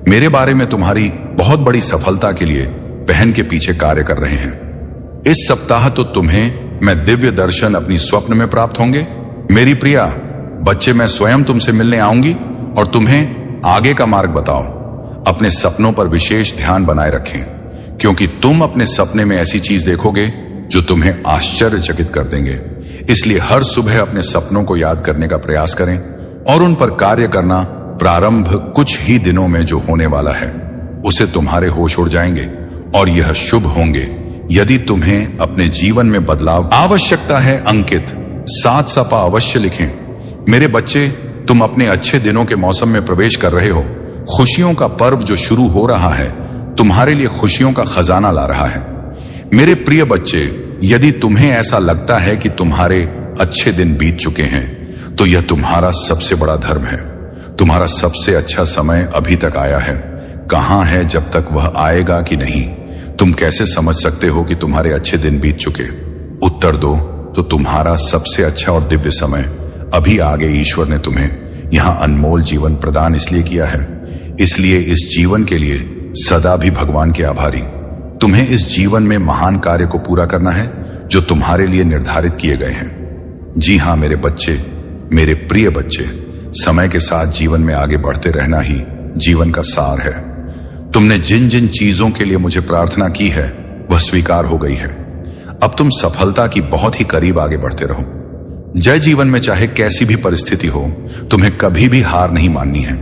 मेरे बारे में तुम्हारी बहुत बड़ी सफलता के लिए बहन के पीछे कार्य कर रहे हैं। इस सप्ताह तो तुम्हें मैं दिव्य दर्शन अपनी स्वप्न में प्राप्त होंगे। मेरी प्रिया बच्चे, मैं स्वयं तुमसे मिलने आऊंगी और तुम्हें आगे का मार्ग बताओ। अपने सपनों पर विशेष ध्यान बनाए रखें, क्योंकि तुम अपने सपने में ऐसी चीज देखोगे जो तुम्हें आश्चर्यचकित कर देंगे। इसलिए हर सुबह अपने सपनों को याद करने का प्रयास करें और उन पर कार्य करना प्रारंभ कुछ ही दिनों में जो होने वाला है उसे तुम्हारे होश उड़ जाएंगे और यह शुभ होंगे। यदि तुम्हें अपने जीवन में बदलाव आवश्यकता है, अंकित 7 सपा अवश्य लिखें। मेरे बच्चे, तुम अपने अच्छे दिनों के मौसम में प्रवेश कर रहे हो। खुशियों का पर्व जो शुरू हो रहा है तुम्हारे लिए खुशियों का खजाना ला रहा है। मेरे प्रिय बच्चे, यदि तुम्हें ऐसा लगता है कि तुम्हारे अच्छे दिन बीत चुके हैं तो यह तुम्हारा सबसे बड़ा धर्म है। तुम्हारा सबसे अच्छा समय अभी तक आया है। कहां है जब तक वह आएगा कि नहीं? तुम कैसे समझ सकते हो कि तुम्हारे अच्छे दिन बीत चुके? उत्तर दो तो तुम्हारा सबसे अच्छा और दिव्य समय अभी आगे। ईश्वर ने तुम्हें यहां अनमोल जीवन प्रदान इसलिए किया है, इसलिए इस जीवन के लिए सदा भी भगवान के आभारी। तुम्हें इस जीवन में महान कार्य को पूरा करना है जो तुम्हारे लिए निर्धारित किए गए हैं। जी हां मेरे बच्चे, मेरे प्रिय बच्चे, समय के साथ जीवन में आगे बढ़ते रहना ही जीवन का सार है। तुमने जिन जिन चीजों के लिए मुझे प्रार्थना की है वह स्वीकार हो गई है। अब तुम सफलता की बहुत ही करीब आगे बढ़ते रहो। जय जीवन में चाहे कैसी भी परिस्थिति हो, तुम्हें कभी भी हार नहीं माननी है।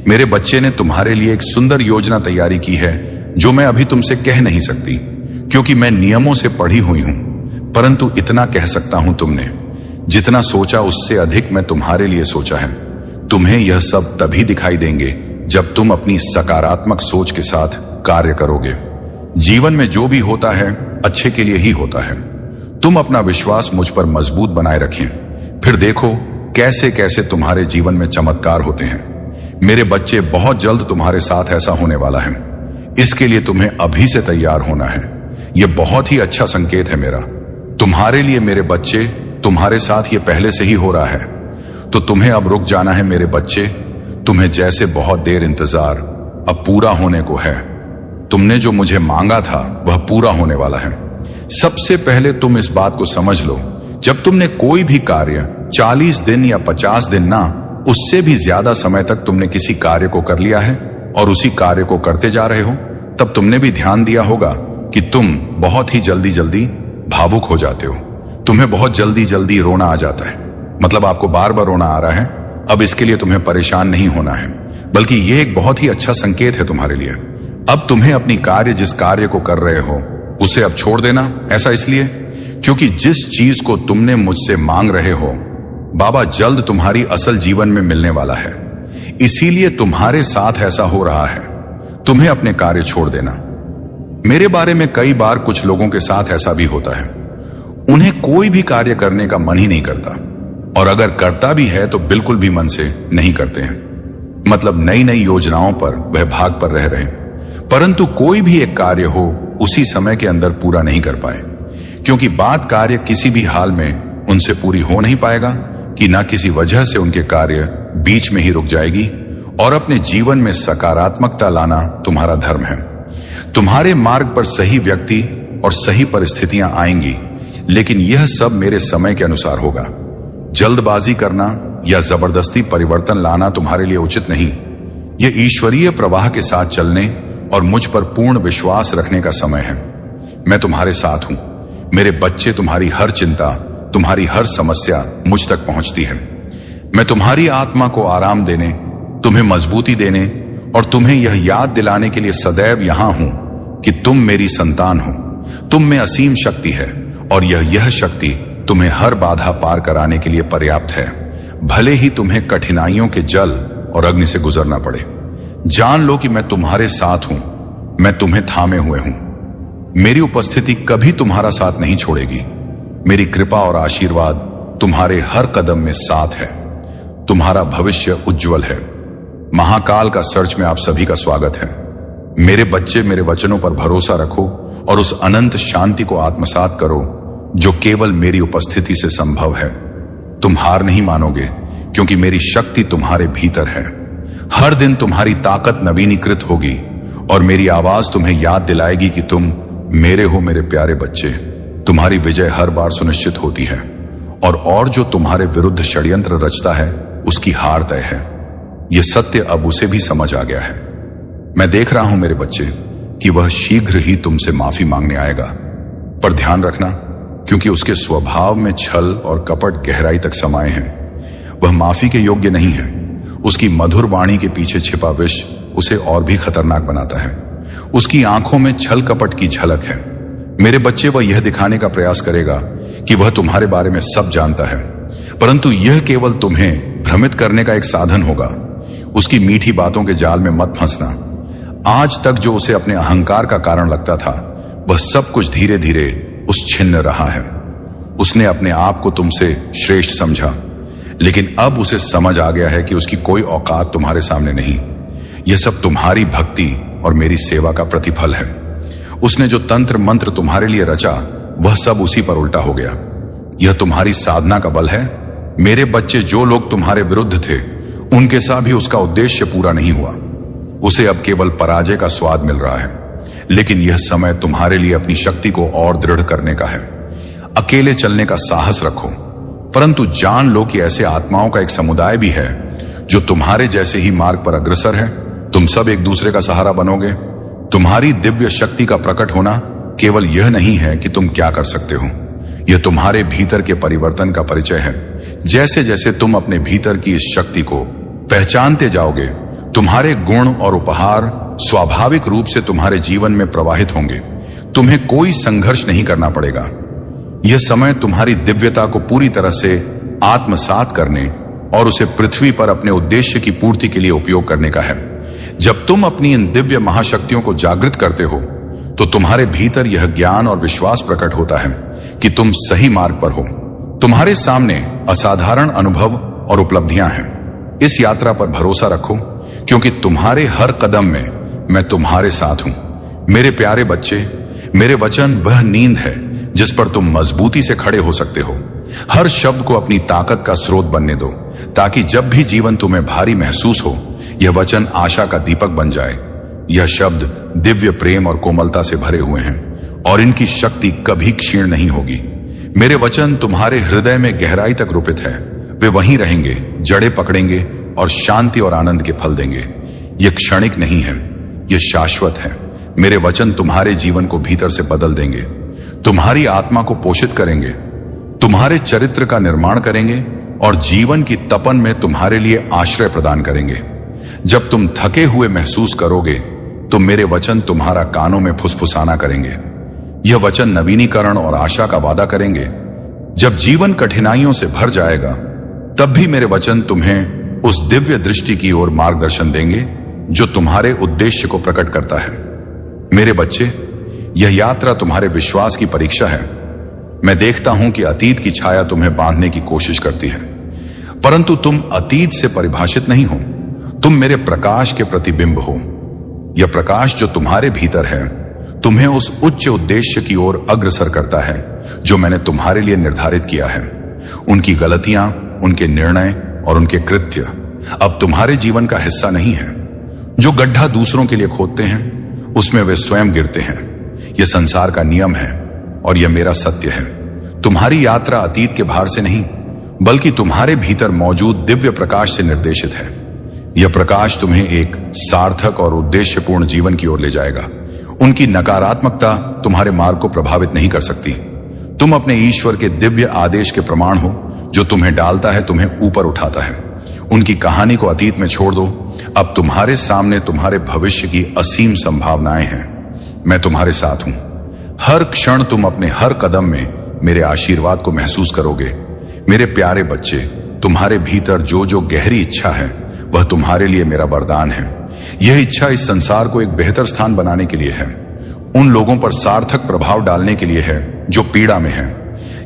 मेरे बच्चे ने तुम्हारे लिए एक सुंदर योजना तैयारी की है जो मैं अभी तुमसे कह नहीं सकती, क्योंकि मैं नियमों से पढ़ी हुई हूं। परंतु इतना कह सकता हूं, तुमने जितना सोचा उससे अधिक मैं तुम्हारे लिए सोचा है। तुम्हें यह सब तभी दिखाई देंगे जब तुम अपनी सकारात्मक सोच के साथ कार्य करोगे। जीवन में जो भी होता है अच्छे के लिए ही होता है। तुम अपना विश्वास मुझ पर मजबूत बनाए रखें, फिर देखो कैसे कैसे तुम्हारे जीवन में चमत्कार होते हैं। मेरे बच्चे, बहुत जल्द तुम्हारे साथ ऐसा होने वाला है। इसके लिए तुम्हें अभी से तैयार होना है। यह बहुत ही अच्छा संकेत है मेरा तुम्हारे लिए। मेरे बच्चे, तुम्हारे साथ ये पहले से ही हो रहा है, तो तुम्हें अब रुक जाना है मेरे बच्चे। तुम्हें जैसे बहुत देर इंतजार अब पूरा होने को है। तुमने जो मुझे मांगा था वह पूरा होने वाला है। सबसे पहले तुम इस बात को समझ लो, जब तुमने कोई भी कार्य 40 दिन या 50 दिन ना, उससे भी ज्यादा समय तक तुमने किसी कार्य को कर लिया है और उसी कार्य को करते जा रहे हो, तब तुमने भी ध्यान दिया होगा कि तुम बहुत ही जल्दी जल्दी भावुक हो जाते हो। तुम्हें बहुत जल्दी जल्दी रोना आ जाता है, मतलब आपको बार बार रोना आ रहा है। अब इसके लिए तुम्हें परेशान नहीं होना है, बल्कि यह एक बहुत ही अच्छा संकेत है तुम्हारे लिए। अब तुम्हें अपनी कार्य, जिस कार्य को कर रहे हो, उसे अब छोड़ देना। ऐसा इसलिए क्योंकि जिस चीज को तुमने मुझसे मांग रहे हो, बाबा जल्द तुम्हारी असल जीवन में मिलने वाला है। इसीलिए तुम्हारे साथ ऐसा हो रहा है। तुम्हें अपने कार्य छोड़ देना। मेरे बारे में कई बार कुछ लोगों के साथ ऐसा भी होता है, उन्हें कोई भी कार्य करने का मन ही नहीं करता, और अगर करता भी है तो बिल्कुल भी मन से नहीं करते हैं। मतलब नई नई योजनाओं पर वह भाग पर रह रहे हैं, परंतु कोई भी एक कार्य हो उसी समय के अंदर पूरा नहीं कर पाए, क्योंकि बात कार्य किसी भी हाल में उनसे पूरी हो नहीं पाएगा कि ना किसी वजह से उनके कार्य बीच में ही रुक जाएगी। और अपने जीवन में सकारात्मकता लाना तुम्हारा धर्म है। तुम्हारे मार्ग पर सही व्यक्ति और सही परिस्थितियां आएंगी, लेकिन यह सब मेरे समय के अनुसार होगा। जल्दबाजी करना या जबरदस्ती परिवर्तन लाना तुम्हारे लिए उचित नहीं। यह ईश्वरीय प्रवाह के साथ चलने और मुझ पर पूर्ण विश्वास रखने का समय है। मैं तुम्हारे साथ हूं मेरे बच्चे। तुम्हारी हर चिंता, तुम्हारी हर समस्या मुझ तक पहुंचती है। मैं तुम्हारी आत्मा को आराम देने, तुम्हें मजबूती देने और तुम्हें यह याद दिलाने के लिए सदैव यहां हूं कि तुम मेरी संतान हो। तुम में असीम शक्ति है और यह शक्ति तुम्हें हर बाधा पार कराने के लिए पर्याप्त है, भले ही तुम्हें कठिनाइयों के जल और अग्नि से गुजरना पड़े। जान लो कि मैं तुम्हारे साथ हूं, मैं तुम्हें थामे हुए हूं। मेरी उपस्थिति कभी तुम्हारा साथ नहीं छोड़ेगी। मेरी कृपा और आशीर्वाद तुम्हारे हर कदम में साथ है। तुम्हारा भविष्य उज्जवल है। महाकाल का सर्च में आप सभी का स्वागत है। मेरे बच्चे, मेरे वचनों पर भरोसा रखो और उस अनंत शांति को आत्मसात करो जो केवल मेरी उपस्थिति से संभव है। तुम हार नहीं मानोगे, क्योंकि मेरी शक्ति तुम्हारे भीतर है। हर दिन तुम्हारी ताकत नवीनीकृत होगी और मेरी आवाज तुम्हें याद दिलाएगी कि तुम मेरे हो। मेरे प्यारे बच्चे, तुम्हारी विजय हर बार सुनिश्चित होती है, और जो तुम्हारे विरुद्ध षड्यंत्र रचता है उसकी हार तय है। यह सत्य अब उसे भी समझ आ गया है। मैं देख रहा हूं मेरे बच्चे कि वह शीघ्र ही तुमसे माफी मांगने आएगा, पर ध्यान रखना, क्योंकि उसके स्वभाव में छल और कपट गहराई तक समाये हैं। वह माफी के योग्य नहीं है। उसकी मधुर वाणी के पीछे छिपा विष उसे और भी खतरनाक बनाता है। उसकी आंखों में छल कपट की झलक है। मेरे बच्चे, वह यह दिखाने का प्रयास करेगा कि वह तुम्हारे बारे में सब जानता है, परंतु यह केवल तुम्हें भ्रमित करने का एक साधन होगा। उसकी मीठी बातों के जाल में मत फंसना। आज तक जो उसे अपने अहंकार का कारण लगता था, वह सब कुछ धीरे धीरे उस छिन्न रहा है। उसने अपने आप को तुमसे श्रेष्ठ समझा, लेकिन अब उसे समझ आ गया है कि उसकी कोई औकात तुम्हारे सामने नहीं। यह सब तुम्हारी भक्ति और मेरी सेवा का प्रतिफल है। उसने जो तंत्र मंत्र तुम्हारे लिए रचा, वह सब उसी पर उल्टा हो गया। यह तुम्हारी साधना का बल है। मेरे बच्चे, जो लोग तुम्हारे विरुद्ध थे, उनके साथ भी उसका उद्देश्य पूरा नहीं हुआ। उसे अब केवल पराजय का स्वाद मिल रहा है, लेकिन यह समय तुम्हारे लिए अपनी शक्ति को और दृढ़ करने का है। अकेले चलने का साहस रखो, परंतु जान लो कि ऐसे आत्माओं का एक समुदाय भी है जो तुम्हारे जैसे ही मार्ग पर अग्रसर है। तुम सब एक दूसरे का सहारा बनोगे। तुम्हारी दिव्य शक्ति का प्रकट होना केवल यह नहीं है कि तुम क्या कर सकते हो, यह तुम्हारे भीतर के परिवर्तन का परिचय है। जैसे जैसे तुम अपने भीतर की इस शक्ति को पहचानते जाओगे, तुम्हारे गुण और उपहार स्वाभाविक रूप से तुम्हारे जीवन में प्रवाहित होंगे। तुम्हें कोई संघर्ष नहीं करना पड़ेगा। यह समय तुम्हारी दिव्यता को पूरी तरह से आत्मसात करने और उसे पृथ्वी पर अपने उद्देश्य की पूर्ति के लिए उपयोग करने का है। जब तुम अपनी इन दिव्य महाशक्तियों को जागृत करते हो, तो तुम्हारे भीतर यह ज्ञान और विश्वास प्रकट होता है कि तुम सही मार्ग पर हो। तुम्हारे सामने असाधारण अनुभव और उपलब्धियां हैं। इस यात्रा पर भरोसा रखो, क्योंकि तुम्हारे हर कदम में मैं तुम्हारे साथ हूं। मेरे प्यारे बच्चे, मेरे वचन वह नींद है जिस पर तुम मजबूती से खड़े हो सकते हो। हर शब्द को अपनी ताकत का स्रोत बनने दो, ताकि जब भी जीवन तुम्हें भारी महसूस हो, यह वचन आशा का दीपक बन जाए। यह शब्द दिव्य प्रेम और कोमलता से भरे हुए हैं और इनकी शक्ति कभी क्षीण नहीं होगी। मेरे वचन तुम्हारे हृदय में गहराई तक रोपित है। वे वहीं रहेंगे, जड़ें पकड़ेंगे और शांति और आनंद के फल देंगे। ये क्षणिक नहीं है, ये शाश्वत है। मेरे वचन तुम्हारे जीवन को भीतर से बदल देंगे, तुम्हारी आत्मा को पोषित करेंगे, तुम्हारे चरित्र का निर्माण करेंगे और जीवन की तपन में तुम्हारे लिए आश्रय प्रदान करेंगे। जब तुम थके हुए महसूस करोगे तो मेरे वचन तुम्हारा कानों में फुसफुसाना करेंगे। यह वचन नवीनीकरण और आशा का वादा करेंगे। जब जीवन कठिनाइयों से भर जाएगा, तब भी मेरे वचन तुम्हें उस दिव्य दृष्टि की ओर मार्गदर्शन देंगे जो तुम्हारे उद्देश्य को प्रकट करता है। मेरे बच्चे, यह यात्रा तुम्हारे विश्वास की परीक्षा है। मैं देखता हूं कि अतीत की छाया तुम्हें बांधने की कोशिश करती है, परंतु तुम अतीत से परिभाषित नहीं हो। तुम मेरे प्रकाश के प्रतिबिंब हो। यह प्रकाश जो तुम्हारे भीतर है तुम्हें उस उच्च उद्देश्य की ओर अग्रसर करता है जो मैंने तुम्हारे लिए निर्धारित किया है। उनकी गलतियां, उनके निर्णय और उनके कृत्य अब तुम्हारे जीवन का हिस्सा नहीं है। जो गड्ढा दूसरों के लिए खोदते हैं उसमें वे स्वयं गिरते हैं। यह संसार का नियम है और यह मेरा सत्य है। तुम्हारी यात्रा अतीत के भार से नहीं, बल्कि तुम्हारे भीतर मौजूद दिव्य प्रकाश से निर्देशित है। यह प्रकाश तुम्हें एक सार्थक और उद्देश्यपूर्ण जीवन की ओर ले जाएगा। उनकी नकारात्मकता तुम्हारे मार्ग को प्रभावित नहीं कर सकती। तुम अपने ईश्वर के दिव्य आदेश के प्रमाण हो, जो तुम्हें डालता है, तुम्हें ऊपर उठाता है। उनकी कहानी को अतीत में छोड़ दो। अब तुम्हारे सामने तुम्हारे भविष्य की असीम संभावनाएं हैं। मैं तुम्हारे साथ हूं। हर क्षण तुम अपने हर कदम में मेरे आशीर्वाद को महसूस करोगे। मेरे प्यारे बच्चे, तुम्हारे भीतर जो जो गहरी इच्छा है वह तुम्हारे लिए मेरा वरदान है। यह इच्छा इस संसार को एक बेहतर स्थान बनाने के लिए है, उन लोगों पर सार्थक प्रभाव डालने के लिए है जो पीड़ा में है।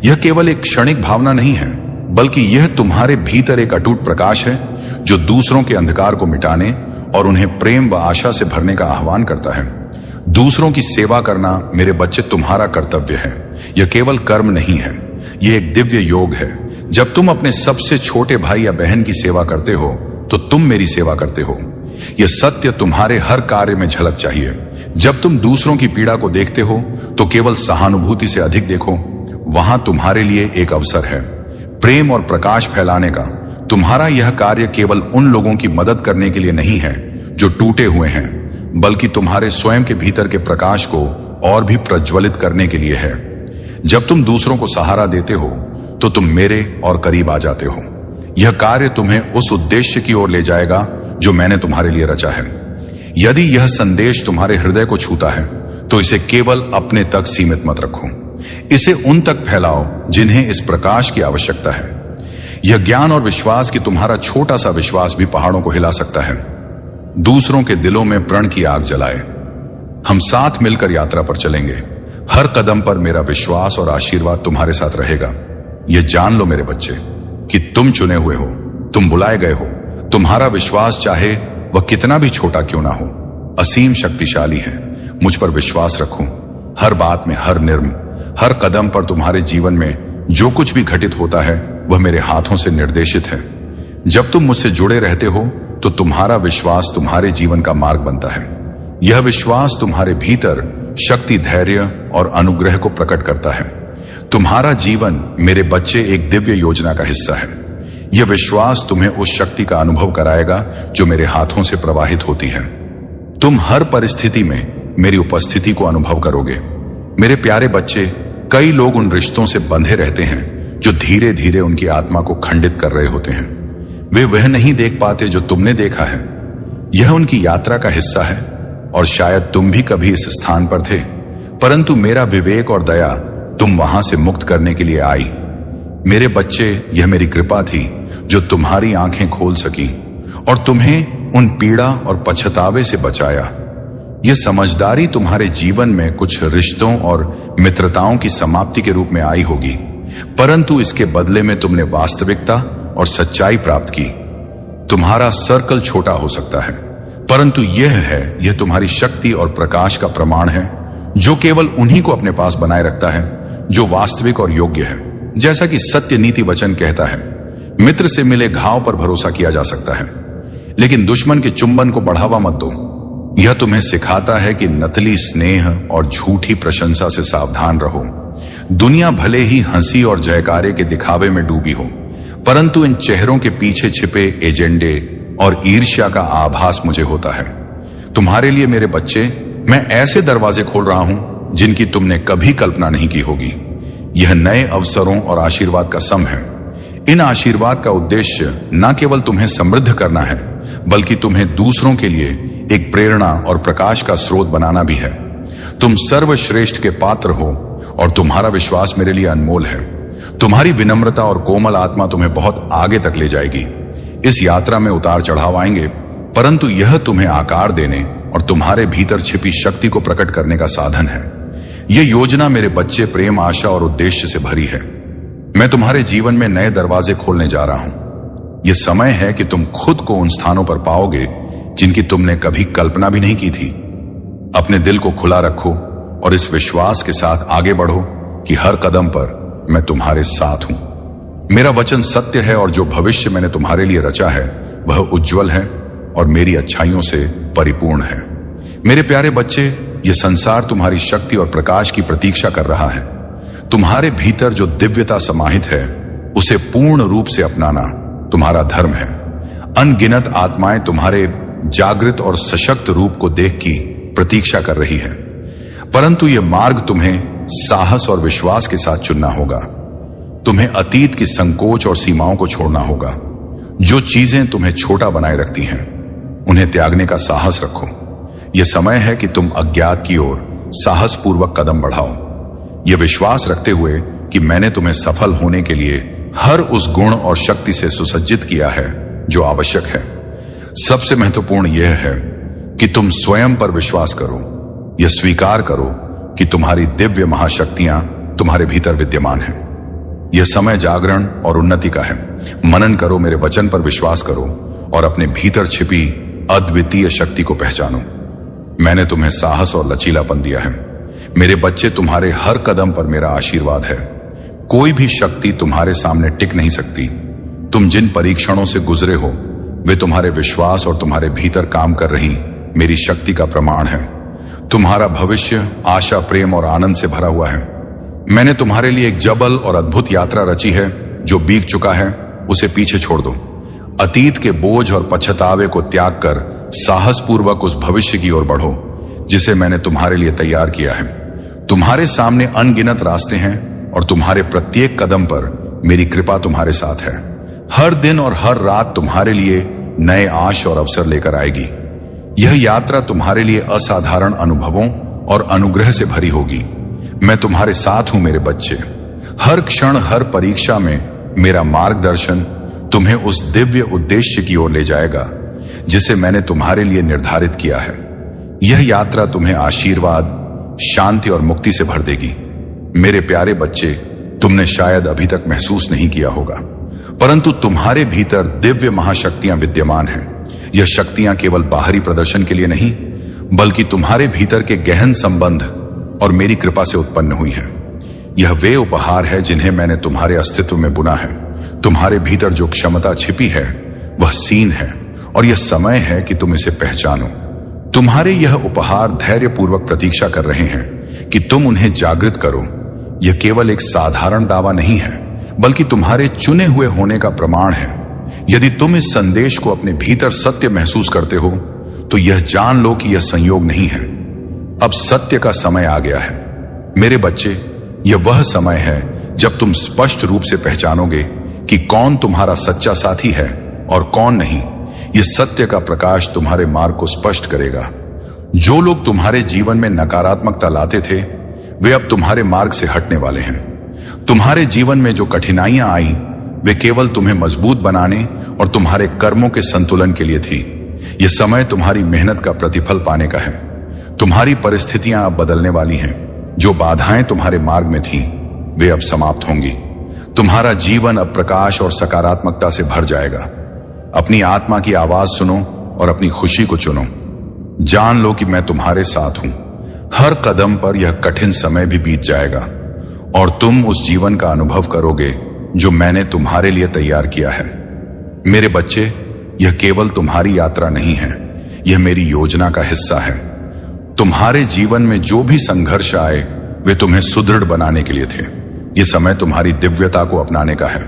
यह केवल एक क्षणिक भावना नहीं है, बल्कि यह तुम्हारे भीतर एक अटूट प्रकाश है जो दूसरों के अंधकार को मिटाने और उन्हें प्रेम व आशा से भरने का आह्वान करता है। दूसरों की सेवा करना मेरे बच्चे तुम्हारा कर्तव्य है। यह केवल कर्म नहीं है, यह एक दिव्य योग है। जब तुम अपने सबसे छोटे भाई या बहन की सेवा करते हो तो तुम मेरी सेवा करते हो। यह सत्य तुम्हारे हर कार्य में झलक चाहिए। जब तुम दूसरों की पीड़ा को देखते हो तो केवल सहानुभूति से अधिक देखो। वहां तुम्हारे लिए एक अवसर है प्रेम और प्रकाश फैलाने का। तुम्हारा यह कार्य केवल उन लोगों की मदद करने के लिए नहीं है जो टूटे हुए हैं, बल्कि तुम्हारे स्वयं के भीतर के प्रकाश को और भी प्रज्वलित करने के लिए है। जब तुम दूसरों को सहारा देते हो तो तुम मेरे और करीब आ जाते हो। यह कार्य तुम्हें उस उद्देश्य की ओर ले जाएगा जो मैंने तुम्हारे लिए रचा है। यदि यह संदेश तुम्हारे हृदय को छूता है तो इसे केवल अपने तक सीमित मत रखो। इसे उन तक फैलाओ जिन्हें इस प्रकाश की आवश्यकता है। यह ज्ञान और विश्वास कि तुम्हारा छोटा सा विश्वास भी पहाड़ों को हिला सकता है। दूसरों के दिलों में प्रण की आग जलाए। हम साथ मिलकर यात्रा पर चलेंगे। हर कदम पर मेरा विश्वास और आशीर्वाद तुम्हारे साथ रहेगा। यह जान लो मेरे बच्चे कि तुम चुने हुए हो, तुम बुलाए गए हो। तुम्हारा विश्वास चाहे वह कितना भी छोटा क्यों ना हो, असीम शक्तिशाली है। मुझ पर विश्वास रखो। हर बात में, हर निर्म, हर कदम पर तुम्हारे जीवन में जो कुछ भी घटित होता है वह मेरे हाथों से निर्देशित है। जब तुम मुझसे जुड़े रहते हो तो तुम्हारा विश्वास तुम्हारे जीवन का मार्ग बनता है। यह विश्वास तुम्हारे भीतर शक्ति, धैर्य और अनुग्रह को प्रकट करता है। तुम्हारा जीवन मेरे बच्चे एक दिव्य योजना का हिस्सा है। यह विश्वास तुम्हें उस शक्ति का अनुभव कराएगा जो मेरे हाथों से प्रवाहित होती है। तुम हर परिस्थिति में मेरी उपस्थिति को अनुभव करोगे। मेरे प्यारे बच्चे, कई लोग उन रिश्तों से बंधे रहते हैं जो धीरे धीरे उनकी आत्मा को खंडित कर रहे होते हैं। वे वह नहीं देख पाते जो तुमने देखा है। यह उनकी यात्रा का हिस्सा है और शायद तुम भी कभी इस स्थान पर थे, परंतु मेरा विवेक और दया तुम वहां से मुक्त करने के लिए आई। मेरे बच्चे, यह मेरी कृपा थी जो तुम्हारी आंखें खोल सकी और तुम्हें उन पीड़ा और पछतावे से बचाया। यह समझदारी तुम्हारे जीवन में कुछ रिश्तों और मित्रताओं की समाप्ति के रूप में आई होगी, परंतु इसके बदले में तुमने वास्तविकता और सच्चाई प्राप्त की। तुम्हारा सर्कल छोटा हो सकता है, परंतु यह तुम्हारी शक्ति और प्रकाश का प्रमाण है, जो केवल उन्हीं को अपने पास बनाए रखता है जो वास्तविक और योग्य है। जैसा कि सत्य नीति वचन कहता है, मित्र से मिले घाव पर भरोसा किया जा सकता है, लेकिन दुश्मन के चुंबन को बढ़ावा मत दो। यह तुम्हें सिखाता है कि नकली स्नेह और झूठी प्रशंसा से सावधान रहो। दुनिया भले ही हंसी और जयकारे के दिखावे में डूबी हो, परंतु इन चेहरों के पीछे छिपे एजेंडे और ईर्ष्या का आभास मुझे होता है। तुम्हारे लिए मेरे बच्चे, मैं ऐसे दरवाजे खोल रहा हूं जिनकी तुमने कभी कल्पना नहीं की होगी। यह नए अवसरों और आशीर्वाद का सम है। इन आशीर्वाद का उद्देश्य न केवल तुम्हें समृद्ध करना है, बल्कि तुम्हें दूसरों के लिए एक प्रेरणा और प्रकाश का स्रोत बनाना भी है। तुम सर्वश्रेष्ठ के पात्र हो और तुम्हारा विश्वास मेरे लिए अनमोल है। तुम्हारी विनम्रता और कोमल आत्मा तुम्हें बहुत आगे तक ले जाएगी। इस यात्रा में उतार चढ़ाव आएंगे, परंतु यह तुम्हें आकार देने और तुम्हारे भीतर छिपी शक्ति को प्रकट करने का साधन है। यह योजना मेरे बच्चे प्रेम, आशा और उद्देश्य से भरी है। मैं तुम्हारे जीवन में नए दरवाजे खोलने जा रहा हूं। यह समय है कि तुम खुद को उन स्थानों पर पाओगे जिनकी तुमने कभी कल्पना भी नहीं की थी। अपने दिल को खुला रखो और इस विश्वास के साथ आगे बढ़ो कि हर कदम पर मैं तुम्हारे साथ हूं। मेरा वचन सत्य है और जो भविष्य मैंने तुम्हारे लिए रचा है वह उज्जवल है और मेरी अच्छाइयों से परिपूर्ण है। मेरे प्यारे बच्चे, यह संसार तुम्हारी शक्ति और प्रकाश की प्रतीक्षा कर रहा है। तुम्हारे भीतर जो दिव्यता समाहित है उसे पूर्ण रूप से अपनाना तुम्हारा धर्म है। अनगिनत आत्माएं तुम्हारे जागृत और सशक्त रूप को देख की प्रतीक्षा कर रही है, परंतु यह मार्ग तुम्हें साहस और विश्वास के साथ चुनना होगा। तुम्हें अतीत की संकोच और सीमाओं को छोड़ना होगा। जो चीजें तुम्हें छोटा बनाए रखती हैं उन्हें त्यागने का साहस रखो। यह समय है कि तुम अज्ञात की ओर साहसपूर्वक कदम बढ़ाओ, यह विश्वास रखते हुए कि मैंने तुम्हें सफल होने के लिए हर उस गुण और शक्ति से सुसज्जित किया है जो आवश्यक है। सबसे महत्वपूर्ण यह है कि तुम स्वयं पर विश्वास करो। यह स्वीकार करो कि तुम्हारी दिव्य महाशक्तियां तुम्हारे भीतर विद्यमान हैं। यह समय जागरण और उन्नति का है। मनन करो, मेरे वचन पर विश्वास करो और अपने भीतर छिपी अद्वितीय शक्ति को पहचानो। मैंने तुम्हें साहस और लचीलापन दिया है। मेरे बच्चे, तुम्हारे हर कदम पर मेरा आशीर्वाद है। कोई भी शक्ति तुम्हारे सामने टिक नहीं सकती। तुम जिन परीक्षणों से गुजरे हो वे तुम्हारे विश्वास और तुम्हारे भीतर काम कर रही मेरी शक्ति का प्रमाण है। तुम्हारा भविष्य आशा, प्रेम और आनंद से भरा हुआ है। मैंने तुम्हारे लिए एक जबल और अद्भुत यात्रा रची है। जो बीत चुका है उसे पीछे छोड़ दो। अतीत के बोझ और पछतावे को त्याग कर साहसपूर्वक उस भविष्य की ओर बढ़ो जिसे मैंने तुम्हारे लिए तैयार किया है। तुम्हारे सामने अनगिनत रास्ते हैं और तुम्हारे प्रत्येक कदम पर मेरी कृपा तुम्हारे साथ है। हर दिन और हर रात तुम्हारे लिए नए आश और अवसर लेकर आएगी। यह यात्रा तुम्हारे लिए असाधारण अनुभवों और अनुग्रह से भरी होगी। मैं तुम्हारे साथ हूं मेरे बच्चे। हर क्षण, हर परीक्षा में मेरा मार्गदर्शन तुम्हें उस दिव्य उद्देश्य की ओर ले जाएगा जिसे मैंने तुम्हारे लिए निर्धारित किया है। यह यात्रा तुम्हें आशीर्वाद, शांति और मुक्ति से भर देगी। मेरे प्यारे बच्चे, तुमने शायद अभी तक महसूस नहीं किया होगा, परंतु तुम्हारे भीतर दिव्य महाशक्तियां विद्यमान हैं। यह शक्तियां केवल बाहरी प्रदर्शन के लिए नहीं, बल्कि तुम्हारे भीतर के गहन संबंध और मेरी कृपा से उत्पन्न हुई है। यह वे उपहार है जिन्हें मैंने तुम्हारे अस्तित्व में बुना है। तुम्हारे भीतर जो क्षमता छिपी है वह सीन है और यह समय है कि तुम इसे पहचानो। तुम्हारे यह उपहार धैर्यपूर्वक प्रतीक्षा कर रहे हैं कि तुम उन्हें जागृत करो। यह केवल एक साधारण दावा नहीं है, बल्कि तुम्हारे चुने हुए होने का प्रमाण है। यदि तुम इस संदेश को अपने भीतर सत्य महसूस करते हो तो यह जान लो कि यह संयोग नहीं है। अब सत्य का समय आ गया है। मेरे बच्चे, यह वह समय है जब तुम स्पष्ट रूप से पहचानोगे कि कौन तुम्हारा सच्चा साथी है और कौन नहीं। यह सत्य का प्रकाश तुम्हारे मार्ग को स्पष्ट करेगा। जो लोग तुम्हारे जीवन में नकारात्मकता लाते थे वे अब तुम्हारे मार्ग से हटने वाले हैं। तुम्हारे जीवन में जो कठिनाइयां आई वे केवल तुम्हें मजबूत बनाने और तुम्हारे कर्मों के संतुलन के लिए थी। यह समय तुम्हारी मेहनत का प्रतिफल पाने का है। तुम्हारी परिस्थितियां अब बदलने वाली हैं। जो बाधाएं तुम्हारे मार्ग में थी वे अब समाप्त होंगी। तुम्हारा जीवन अब प्रकाश और सकारात्मकता से भर जाएगा। अपनी आत्मा की आवाज सुनो और अपनी खुशी को चुनो। जान लो कि मैं तुम्हारे साथ हूं। हर कदम पर यह कठिन समय भी बीत जाएगा और तुम उस जीवन का अनुभव करोगे जो मैंने तुम्हारे लिए तैयार किया है। मेरे बच्चे, यह केवल तुम्हारी यात्रा नहीं है, यह मेरी योजना का हिस्सा है। तुम्हारे जीवन में जो भी संघर्ष आए वे तुम्हें सुदृढ़ बनाने के लिए थे। यह समय तुम्हारी दिव्यता को अपनाने का है।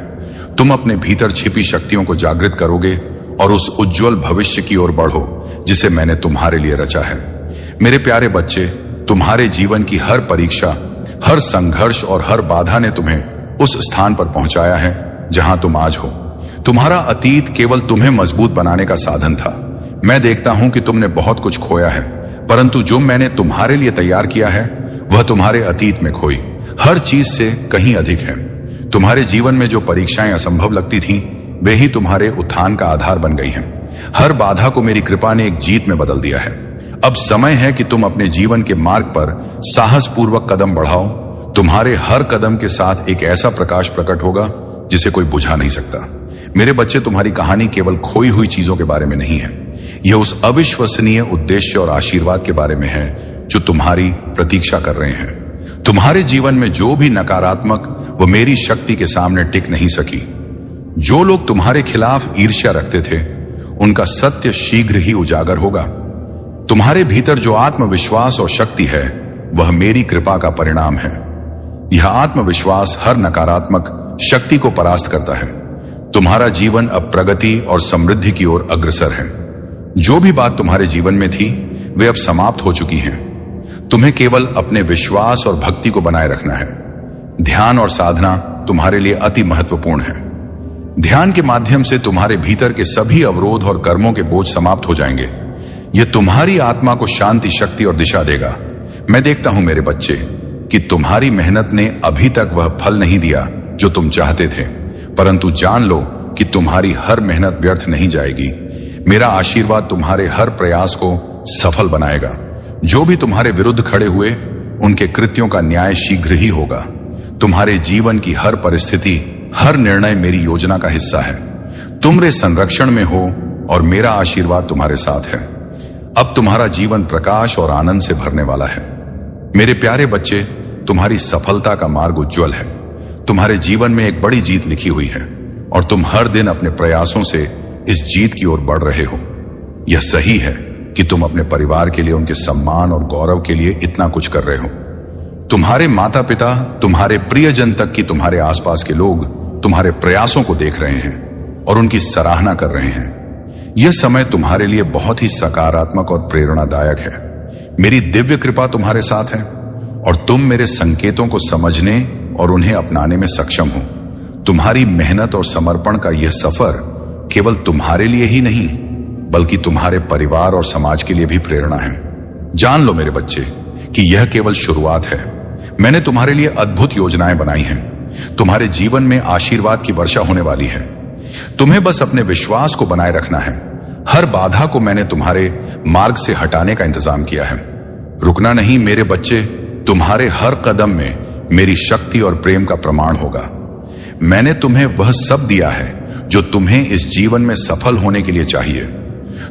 तुम अपने भीतर छिपी शक्तियों को जागृत करोगे और उस उज्जवल भविष्य की ओर बढ़ो जिसे मैंने तुम्हारे लिए रचा है। मेरे प्यारे बच्चे, तुम्हारे जीवन की हर परीक्षा, हर संघर्ष और हर बाधा ने तुम्हें उस स्थान पर पहुंचाया है जहां तुम आज हो। तुम्हारा अतीत केवल तुम्हें मजबूत बनाने का साधन था। मैं देखता हूं कि तुमने बहुत कुछ खोया है, परंतु जो मैंने तुम्हारे लिए तैयार किया है वह तुम्हारे अतीत में खोई हर चीज से कहीं अधिक है। तुम्हारे जीवन में जो परीक्षाएं असंभव लगती थीं, वे ही तुम्हारे उत्थान का आधार बन गई हैं। हर बाधा को मेरी कृपा ने एक जीत में बदल दिया है। अब समय है कि तुम अपने जीवन के मार्ग पर साहसपूर्वक कदम बढ़ाओ। तुम्हारे हर कदम के साथ एक ऐसा प्रकाश प्रकट होगा जिसे कोई बुझा नहीं सकता। मेरे बच्चे, तुम्हारी कहानी केवल खोई हुई चीजों के बारे में नहीं है, यह उस अविश्वसनीय उद्देश्य और आशीर्वाद के बारे में है जो तुम्हारी प्रतीक्षा कर रहे हैं। तुम्हारे जीवन में जो भी नकारात्मक वो मेरी शक्ति के सामने टिक नहीं सकी। जो लोग तुम्हारे खिलाफ ईर्ष्या रखते थे, उनका सत्य शीघ्र ही उजागर होगा। तुम्हारे भीतर जो आत्मविश्वास और शक्ति है वह मेरी कृपा का परिणाम है। यह आत्मविश्वास हर नकारात्मक शक्ति को परास्त करता है। तुम्हारा जीवन अब प्रगति और समृद्धि की ओर अग्रसर है। जो भी बात तुम्हारे जीवन में थी वे अब समाप्त हो चुकी हैं। तुम्हें केवल अपने विश्वास और भक्ति को बनाए रखना है। ध्यान और साधना तुम्हारे लिए अति महत्वपूर्ण है। ध्यान के माध्यम से तुम्हारे भीतर के सभी अवरोध और कर्मों के बोझ समाप्त हो जाएंगे। यह तुम्हारी आत्मा को शांति, शक्ति और दिशा देगा। मैं देखता हूं मेरे बच्चे कि तुम्हारी मेहनत ने अभी तक वह फल नहीं दिया जो तुम चाहते थे, परंतु जान लो कि तुम्हारी हर मेहनत व्यर्थ नहीं जाएगी। मेरा आशीर्वाद तुम्हारे हर प्रयास को सफल बनाएगा। जो भी तुम्हारे विरुद्ध खड़े हुए, उनके कृत्यों का न्याय शीघ्र ही होगा। तुम्हारे जीवन की हर परिस्थिति, हर निर्णय मेरी योजना का हिस्सा है। तुम मेरे संरक्षण में हो और मेरा आशीर्वाद तुम्हारे साथ है। अब तुम्हारा जीवन प्रकाश और आनंद से भरने वाला है। मेरे प्यारे बच्चे, तुम्हारी सफलता का मार्ग उज्जवल है। तुम्हारे जीवन में एक बड़ी जीत लिखी हुई है और तुम हर दिन अपने प्रयासों से इस जीत की ओर बढ़ रहे हो। यह सही है कि तुम अपने परिवार के लिए, उनके सम्मान और गौरव के लिए इतना कुछ कर रहे हो। तुम्हारे माता पिता, तुम्हारे प्रियजन तक कि तुम्हारे आसपास के लोग तुम्हारे प्रयासों को देख रहे हैं और उनकी सराहना कर रहे हैं। यह समय तुम्हारे लिए बहुत ही सकारात्मक और प्रेरणादायक है। मेरी दिव्य कृपा तुम्हारे साथ है और तुम मेरे संकेतों को समझने और उन्हें अपनाने में सक्षम हो। तुम्हारी मेहनत और समर्पण का यह सफर केवल तुम्हारे लिए ही नहीं, बल्कि तुम्हारे परिवार और समाज के लिए भी प्रेरणा है। जान लो मेरे बच्चे कि यह केवल शुरुआत है। मैंने तुम्हारे लिए अद्भुत योजनाएं बनाई हैं। तुम्हारे जीवन में आशीर्वाद की वर्षा होने वाली है। तुम्हें बस अपने विश्वास को बनाए रखना है। हर बाधा को मैंने तुम्हारे मार्ग से हटाने का इंतजाम किया है। रुकना नहीं मेरे बच्चे। तुम्हारे हर कदम में मेरी शक्ति और प्रेम का प्रमाण होगा। मैंने तुम्हें वह सब दिया है जो तुम्हें इस जीवन में सफल होने के लिए चाहिए।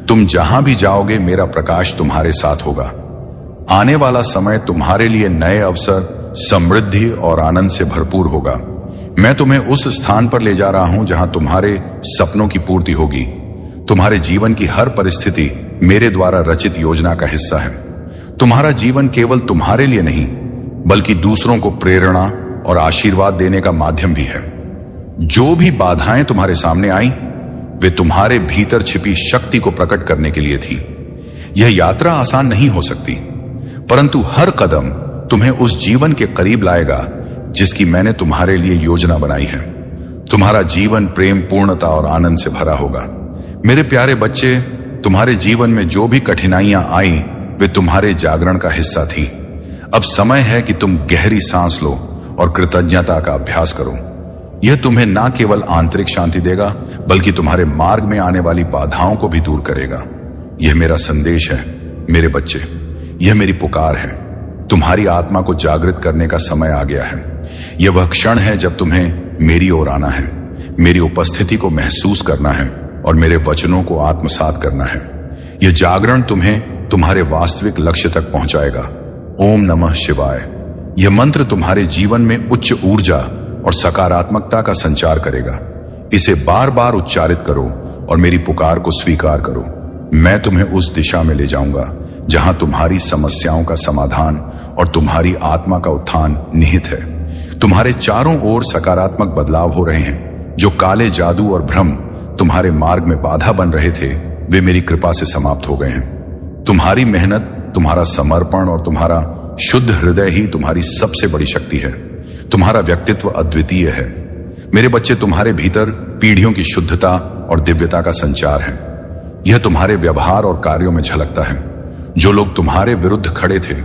तुम जहां भी जाओगे, मेरा प्रकाश तुम्हारे साथ होगा। आने वाला समय तुम्हारे लिए नए अवसर, समृद्धि और आनंद से भरपूर होगा। मैं तुम्हें उस स्थान पर ले जा रहा हूं जहां तुम्हारे सपनों की पूर्ति होगी। तुम्हारे जीवन की हर परिस्थिति मेरे द्वारा रचित योजना का हिस्सा है। तुम्हारा जीवन केवल तुम्हारे लिए नहीं, बल्कि दूसरों को प्रेरणा और आशीर्वाद देने का माध्यम भी है। जो भी बाधाएं तुम्हारे सामने आई, वे तुम्हारे भीतर छिपी शक्ति को प्रकट करने के लिए थी। यह यात्रा आसान नहीं हो सकती, परंतु हर कदम तुम्हें उस जीवन के करीब लाएगा जिसकी मैंने तुम्हारे लिए योजना बनाई है। तुम्हारा जीवन प्रेम, पूर्णता और आनंद से भरा होगा। मेरे प्यारे बच्चे, तुम्हारे जीवन में जो भी कठिनाइयां आई, वे तुम्हारे जागरण का हिस्सा थी। अब समय है कि तुम गहरी सांस लो और कृतज्ञता का अभ्यास करो। यह तुम्हें ना केवल आंतरिक शांति देगा, बल्कि तुम्हारे मार्ग में आने वाली बाधाओं को भी दूर करेगा। यह मेरा संदेश है मेरे बच्चे। यह मेरी पुकार है। तुम्हारी आत्मा को जागृत करने का समय आ गया है। यह वह क्षण है जब तुम्हें मेरी ओर आना है, मेरी उपस्थिति को महसूस करना है और मेरे वचनों को आत्मसात करना है। यह जागरण तुम्हें तुम्हारे वास्तविक लक्ष्य तक पहुंचाएगा। ओम नमः शिवाय। यह मंत्र तुम्हारे जीवन में उच्च ऊर्जा और सकारात्मकता का संचार करेगा। इसे बार बार उच्चारित करो और मेरी पुकार को स्वीकार करो। मैं तुम्हें उस दिशा में ले जाऊंगा जहां तुम्हारी समस्याओं का समाधान और तुम्हारी आत्मा का उत्थान निहित है। तुम्हारे चारों ओर सकारात्मक बदलाव हो रहे हैं। जो काले जादू और भ्रम तुम्हारे मार्ग में बाधा बन रहे थे, वे मेरी कृपा से समाप्त हो गए हैं। तुम्हारी मेहनत, तुम्हारा समर्पण और तुम्हारा शुद्ध हृदय ही तुम्हारी सबसे बड़ी शक्ति है। तुम्हारा व्यक्तित्व अद्वितीय है। मेरे बच्चे, तुम्हारे भीतर पीढ़ियों की शुद्धता और दिव्यता का संचार है। यह तुम्हारे व्यवहार और कार्यों में झलकता है। जो लोग तुम्हारे विरुद्ध खड़े थे,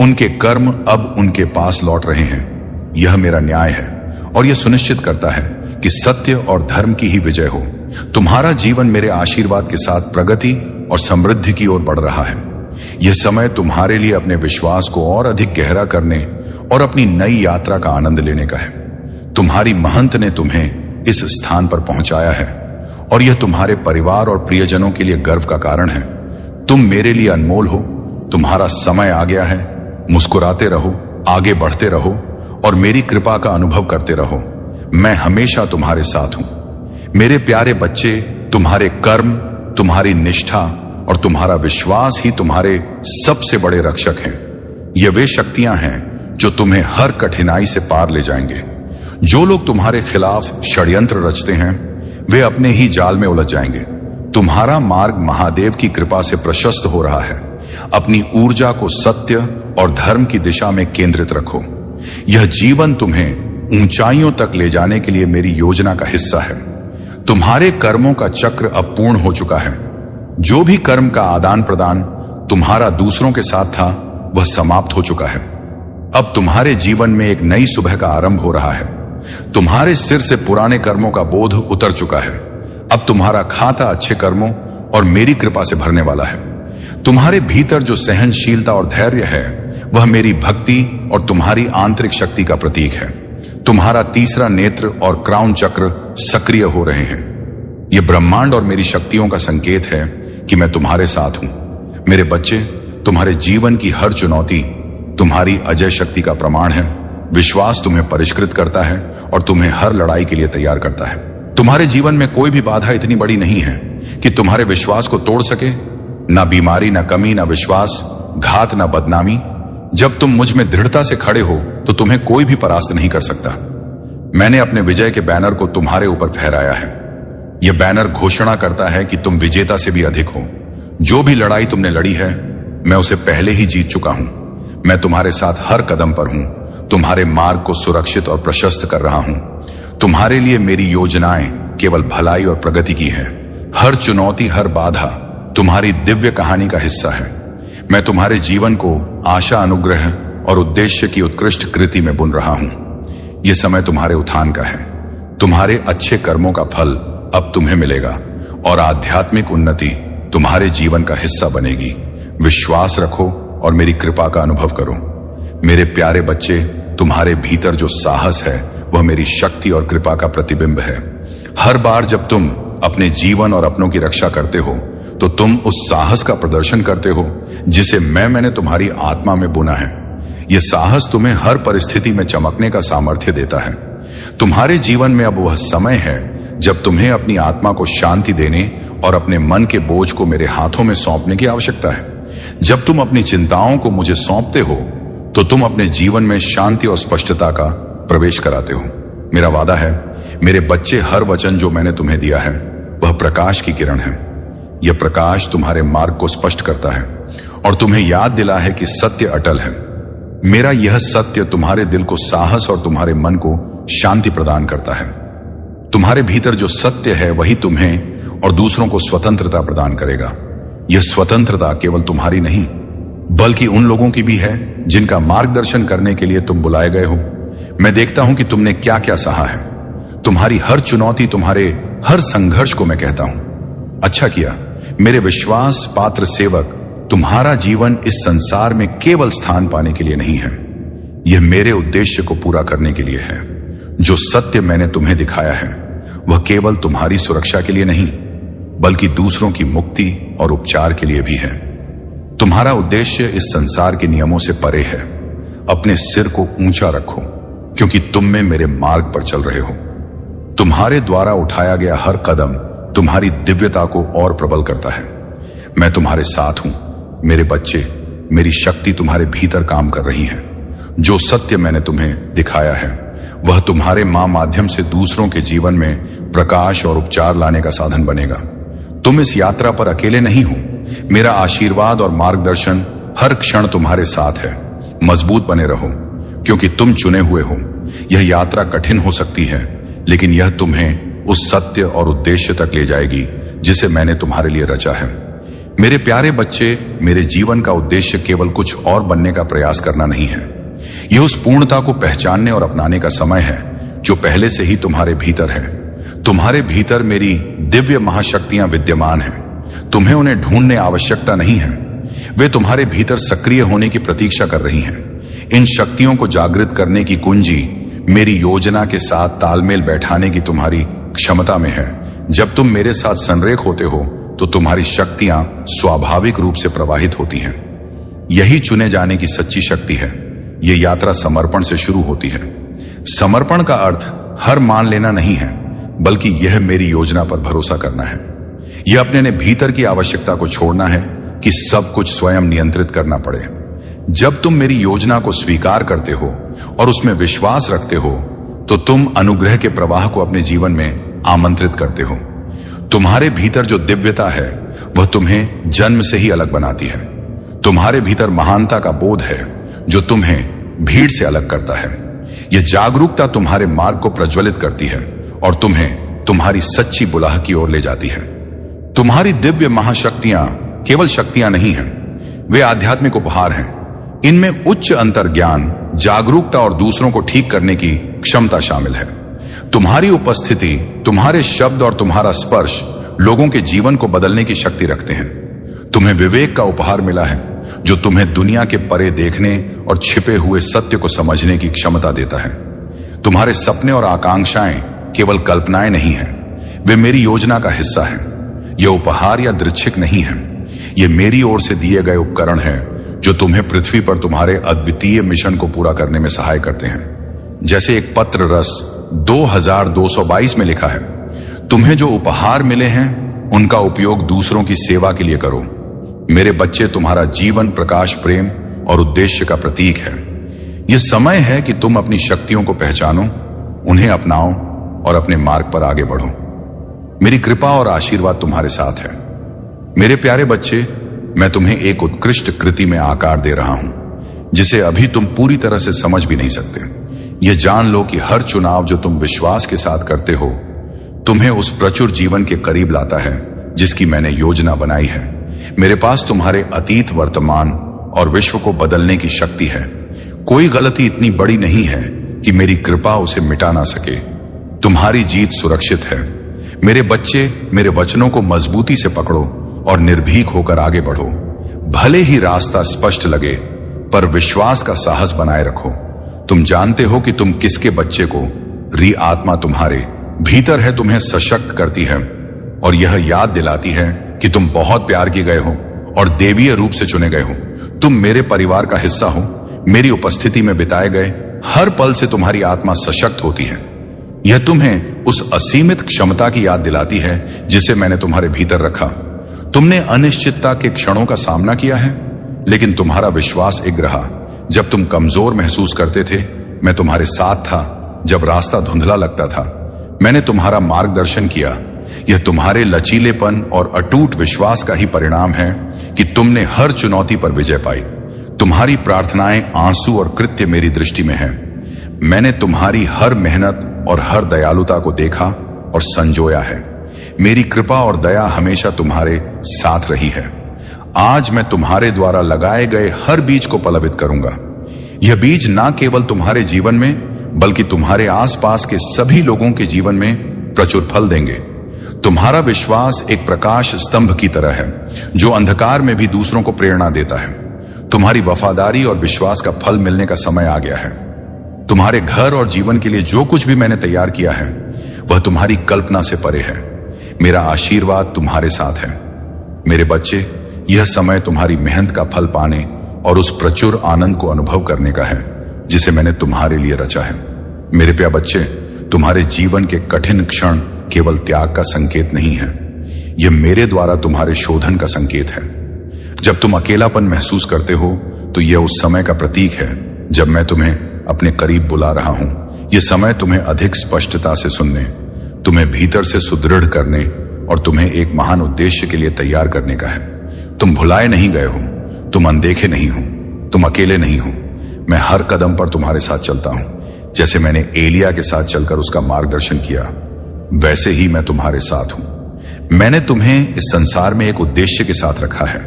उनके कर्म अब उनके पास लौट रहे हैं। यह मेरा न्याय है और यह सुनिश्चित करता है कि सत्य और धर्म की ही विजय हो। तुम्हारा जीवन मेरे आशीर्वाद के साथ प्रगति और समृद्धि की ओर बढ़ रहा है। यह समय तुम्हारे लिए अपने विश्वास को और अधिक गहरा करने और अपनी नई यात्रा का आनंद लेने का है। तुम्हारी महंत ने तुम्हें इस स्थान पर पहुंचाया है और यह तुम्हारे परिवार और प्रियजनों के लिए गर्व का कारण है। तुम मेरे लिए अनमोल हो। तुम्हारा समय आ गया है। मुस्कुराते रहो, आगे बढ़ते रहो और मेरी कृपा का अनुभव करते रहो। मैं हमेशा तुम्हारे साथ हूं। मेरे प्यारे बच्चे, तुम्हारे कर्म, तुम्हारी निष्ठा और तुम्हारा विश्वास ही तुम्हारे सबसे बड़े रक्षक हैं। ये वे शक्तियां हैं जो तुम्हें हर कठिनाई से पार ले जाएंगे। जो लोग तुम्हारे खिलाफ षड्यंत्र रचते हैं, वे अपने ही जाल में उलझ जाएंगे। तुम्हारा मार्ग महादेव की कृपा से प्रशस्त हो रहा है। अपनी ऊर्जा को सत्य और धर्म की दिशा में केंद्रित रखो। यह जीवन तुम्हें ऊंचाइयों तक ले जाने के लिए मेरी योजना का हिस्सा है। तुम्हारे कर्मों का चक्र अब पूर्ण हो चुका है। जो भी कर्म का आदान प्रदान तुम्हारा दूसरों के साथ था, वह समाप्त हो चुका है। अब तुम्हारे जीवन में एक नई सुबह का आरंभ हो रहा है। तुम्हारे सिर से पुराने कर्मों का बोझ उतर चुका है। अब तुम्हारा खाता अच्छे कर्मों और मेरी कृपा से भरने वाला है। तुम्हारे भीतर जो सहनशीलता और धैर्य है, वह मेरी भक्ति और तुम्हारी आंतरिक शक्ति का प्रतीक है। तुम्हारा तीसरा नेत्र और क्राउन चक्र सक्रिय हो रहे हैं। यह ब्रह्मांड और मेरी शक्तियों का संकेत है कि मैं तुम्हारे साथ हूं। मेरे बच्चे, तुम्हारे जीवन की हर चुनौती तुम्हारी अजय शक्ति का प्रमाण है। विश्वास तुम्हें परिष्कृत करता है और तुम्हें हर लड़ाई के लिए तैयार करता है। तुम्हारे जीवन में कोई भी बाधा इतनी बड़ी नहीं है कि तुम्हारे विश्वास को तोड़ सके। ना बीमारी, ना कमी, ना विश्वास घात, ना बदनामी। जब तुम मुझ में दृढ़ता से खड़े हो तो तुम्हें कोई भी परास्त नहीं कर सकता। मैंने अपने विजय के बैनर को तुम्हारे ऊपर फहराया है। यह बैनर घोषणा करता है कि तुम विजेता से भी अधिक हो। जो भी लड़ाई तुमने लड़ी है, मैं उसे पहले ही जीत चुका हूं। मैं तुम्हारे साथ हर कदम पर हूं। तुम्हारे मार्ग को सुरक्षित और प्रशस्त कर रहा हूं। तुम्हारे लिए मेरी योजनाएं केवल भलाई और प्रगति की है। हर चुनौती, हर बाधा तुम्हारी दिव्य कहानी का हिस्सा है। मैं तुम्हारे जीवन को आशा, अनुग्रह और उद्देश्य की उत्कृष्ट कृति में बुन रहा हूं। यह समय तुम्हारे उत्थान का है। तुम्हारे अच्छे कर्मों का फल अब तुम्हें मिलेगा और आध्यात्मिक उन्नति तुम्हारे जीवन का हिस्सा बनेगी। विश्वास रखो और मेरी कृपा का अनुभव करो। मेरे प्यारे बच्चे, तुम्हारे भीतर जो साहस है, वह मेरी शक्ति और कृपा का प्रतिबिंब है। हर बार जब तुम अपने जीवन और अपनों की रक्षा करते हो, तो तुम उस साहस का प्रदर्शन करते हो जिसे मैंने तुम्हारी आत्मा में बुना है। यह साहस तुम्हें हर परिस्थिति में चमकने का सामर्थ्य देता है। तुम्हारे जीवन में अब वह समय है जब तुम्हें अपनी आत्मा को शांति देने और अपने मन के बोझ को मेरे हाथों में सौंपने की आवश्यकता है। जब तुम अपनी चिंताओं को मुझे सौंपते हो, तो तुम अपने जीवन में शांति और स्पष्टता का प्रवेश कराते हो। मेरा वादा है, मेरे बच्चे, हर वचन जो मैंने तुम्हें दिया है, वह प्रकाश की किरण है। यह प्रकाश तुम्हारे मार्ग को स्पष्ट करता है और तुम्हें याद दिला है कि सत्य अटल है। मेरा यह सत्य तुम्हारे दिल को साहस और तुम्हारे मन को शांति प्रदान करता है। तुम्हारे भीतर जो सत्य है, वही तुम्हें और दूसरों को स्वतंत्रता प्रदान करेगा। यह स्वतंत्रता केवल तुम्हारी नहीं, बल्कि उन लोगों की भी है जिनका मार्गदर्शन करने के लिए तुम बुलाए गए हो। मैं देखता हूं कि तुमने क्या क्या सहा है। तुम्हारी हर चुनौती, तुम्हारे हर संघर्ष को मैं कहता हूं, अच्छा किया मेरे विश्वास पात्र सेवक। तुम्हारा जीवन इस संसार में केवल स्थान पाने के लिए नहीं है, यह मेरे उद्देश्य को पूरा करने के लिए है। जो सत्य मैंने तुम्हें दिखाया है, वह केवल तुम्हारी सुरक्षा के लिए नहीं, बल्कि दूसरों की मुक्ति और उपचार के लिए भी है। तुम्हारा उद्देश्य इस संसार के नियमों से परे है। अपने सिर को ऊंचा रखो, क्योंकि तुम में मेरे मार्ग पर चल रहे हो। तुम्हारे द्वारा उठाया गया हर कदम तुम्हारी दिव्यता को और प्रबल करता है। मैं तुम्हारे साथ हूं मेरे बच्चे। मेरी शक्ति तुम्हारे भीतर काम कर रही है। जो सत्य मैंने तुम्हें दिखाया है वह तुम्हारे माध्यम से दूसरों के जीवन में प्रकाश और उपचार लाने का साधन बनेगा। तुम इस यात्रा पर अकेले नहीं हो। मेरा आशीर्वाद और मार्गदर्शन हर क्षण तुम्हारे साथ है। मजबूत बने रहो, क्योंकि तुम चुने हुए हो। यह यात्रा कठिन हो सकती है, लेकिन यह तुम्हें उस सत्य और उद्देश्य तक ले जाएगी जिसे मैंने तुम्हारे लिए रचा है। मेरे प्यारे बच्चे, मेरे जीवन का उद्देश्य केवल कुछ और बनने का प्रयास करना नहीं है। यह उस पूर्णता को पहचानने और अपनाने का समय है जो पहले से ही तुम्हारे भीतर है। तुम्हारे भीतर मेरी दिव्य महाशक्तियां विद्यमान हैं। तुम्हें उन्हें ढूंढने आवश्यकता नहीं है। वे तुम्हारे भीतर सक्रिय होने की प्रतीक्षा कर रही हैं। इन शक्तियों को जागृत करने की कुंजी मेरी योजना के साथ तालमेल बैठाने की तुम्हारी क्षमता में है। जब तुम मेरे साथ संरेख होते हो तो तुम्हारी शक्तियां स्वाभाविक रूप से प्रवाहित होती हैं। यही चुने जाने की सच्ची शक्ति है। यह यात्रा समर्पण से शुरू होती है। समर्पण का अर्थ हर मान लेना नहीं है, बल्कि यह मेरी योजना पर भरोसा करना है। यह अपने भीतर की आवश्यकता को छोड़ना है कि सब कुछ स्वयं नियंत्रित करना पड़े। जब तुम मेरी योजना को स्वीकार करते हो और उसमें विश्वास रखते हो, तो तुम अनुग्रह के प्रवाह को अपने जीवन में आमंत्रित करते हो। तुम्हारे भीतर जो दिव्यता है वह तुम्हें जन्म से ही अलग बनाती है। तुम्हारे भीतर महानता का बोध है जो तुम्हें भीड़ से अलग करता है। यह जागरूकता तुम्हारे मार्ग को प्रज्वलित करती है और तुम्हें तुम्हारी सच्ची बुलाह की ओर ले जाती है। तुम्हारी दिव्य महाशक्तियां केवल शक्तियां नहीं हैं, वे आध्यात्मिक उपहार हैं। इनमें उच्च अंतर्ज्ञान, जागरूकता और दूसरों को ठीक करने की क्षमता शामिल है। तुम्हारी उपस्थिति, तुम्हारे शब्द और तुम्हारा स्पर्श लोगों के जीवन को बदलने की शक्ति रखते हैं। तुम्हें विवेक का उपहार मिला है जो तुम्हें दुनिया के परे देखने और छिपे हुए सत्य को समझने की क्षमता देता है। तुम्हारे सपने और आकांक्षाएं केवल कल्पनाएं नहीं हैं, वे मेरी योजना का हिस्सा हैं। यह उपहार या दृच्छिक नहीं है, ये मेरी ओर से दिए गए उपकरण हैं जो तुम्हें पृथ्वी पर तुम्हारे अद्वितीय मिशन को पूरा करने में सहाय करते हैं। जैसे एक पत्र रस 2222 में लिखा है, तुम्हें जो उपहार मिले हैं उनका उपयोग दूसरों की सेवा के लिए करो। मेरे बच्चे, तुम्हारा जीवन प्रकाश, प्रेम और उद्देश्य का प्रतीक है। यह समय है कि तुम अपनी शक्तियों को पहचानो, उन्हें अपनाओ और अपने मार्ग पर आगे बढ़ो। मेरी कृपा और आशीर्वाद तुम्हारे साथ है। मेरे प्यारे बच्चे, मैं तुम्हें एक उत्कृष्ट कृति में आकार दे रहा हूं जिसे अभी तुम पूरी तरह से समझ भी नहीं सकते। यह जान लो कि हर चुनाव जो तुम विश्वास के साथ करते हो तुम्हें उस प्रचुर जीवन के करीब लाता है जिसकी मैंने योजना बनाई है। मेरे पास तुम्हारे अतीत, वर्तमान और विश्व को बदलने की शक्ति है। कोई गलती इतनी बड़ी नहीं है कि मेरी कृपा उसे मिटा ना सके। तुम्हारी जीत सुरक्षित है। मेरे बच्चे, मेरे वचनों को मजबूती से पकड़ो और निर्भीक होकर आगे बढ़ो। भले ही रास्ता स्पष्ट लगे, पर विश्वास का साहस बनाए रखो। तुम जानते हो कि तुम किसके बच्चे को री आत्मा तुम्हारे भीतर है तुम्हें सशक्त करती है और यह याद दिलाती है कि तुम बहुत प्यार किए गए हो और देवीय रूप से चुने गए हो। तुम मेरे परिवार का हिस्सा हो। मेरी उपस्थिति में बिताए गए हर पल से तुम्हारी आत्मा सशक्त होती है। यह तुम्हें उस असीमित क्षमता की याद दिलाती है जिसे मैंने तुम्हारे भीतर रखा। तुमने अनिश्चितता के क्षणों का सामना किया है, लेकिन तुम्हारा विश्वास एक रहा। जब तुम कमजोर महसूस करते थे, मैं तुम्हारे साथ था। जब रास्ता धुंधला लगता था, मैंने तुम्हारा मार्गदर्शन किया। यह तुम्हारे लचीलेपन और अटूट विश्वास का ही परिणाम है कि तुमने हर चुनौती पर विजय पाई। तुम्हारी प्रार्थनाएं, आंसू और कृत्य मेरी दृष्टि में है। मैंने तुम्हारी हर मेहनत और हर दयालुता को देखा और संजोया है। मेरी कृपा और दया हमेशा तुम्हारे साथ रही है। आज मैं तुम्हारे द्वारा लगाए गए हर बीज को पलवित करूंगा। यह बीज ना केवल तुम्हारे जीवन में, बल्कि तुम्हारे आसपास के सभी लोगों के जीवन में प्रचुर फल देंगे। तुम्हारा विश्वास एक प्रकाश स्तंभ की तरह है जो अंधकार में भी दूसरों को प्रेरणा देता है। तुम्हारी वफादारी और विश्वास का फल मिलने का समय आ गया है। तुम्हारे घर और जीवन के लिए जो कुछ भी मैंने तैयार किया है वह तुम्हारी कल्पना से परे है। मेरा आशीर्वाद तुम्हारे साथ है। मेरे बच्चे, यह समय तुम्हारी मेहनत का फल पाने और उस प्रचुर आनंद को अनुभव करने का है जिसे मैंने तुम्हारे लिए रचा है। मेरे प्यारे बच्चे, तुम्हारे जीवन के कठिन क्षण केवल त्याग का संकेत नहीं है, यह मेरे द्वारा तुम्हारे शोधन का संकेत है। जब तुम अकेलापन महसूस करते हो तो यह उस समय का प्रतीक है जब मैं तुम्हें अपने करीब बुला रहा हूं। यह समय तुम्हें अधिक स्पष्टता से सुनने, तुम्हें भीतर से सुदृढ़ करने और तुम्हें एक महान उद्देश्य के लिए तैयार करने का है। तुम भुलाए नहीं गए हो, तुम अनदेखे नहीं हो, तुम अकेले नहीं हो। मैं हर कदम पर तुम्हारे साथ चलता हूं। जैसे मैंने एलिया के साथ चलकर उसका मार्गदर्शन किया, वैसे ही मैं तुम्हारे साथ हूं। मैंने तुम्हें इस संसार में एक उद्देश्य के साथ रखा है।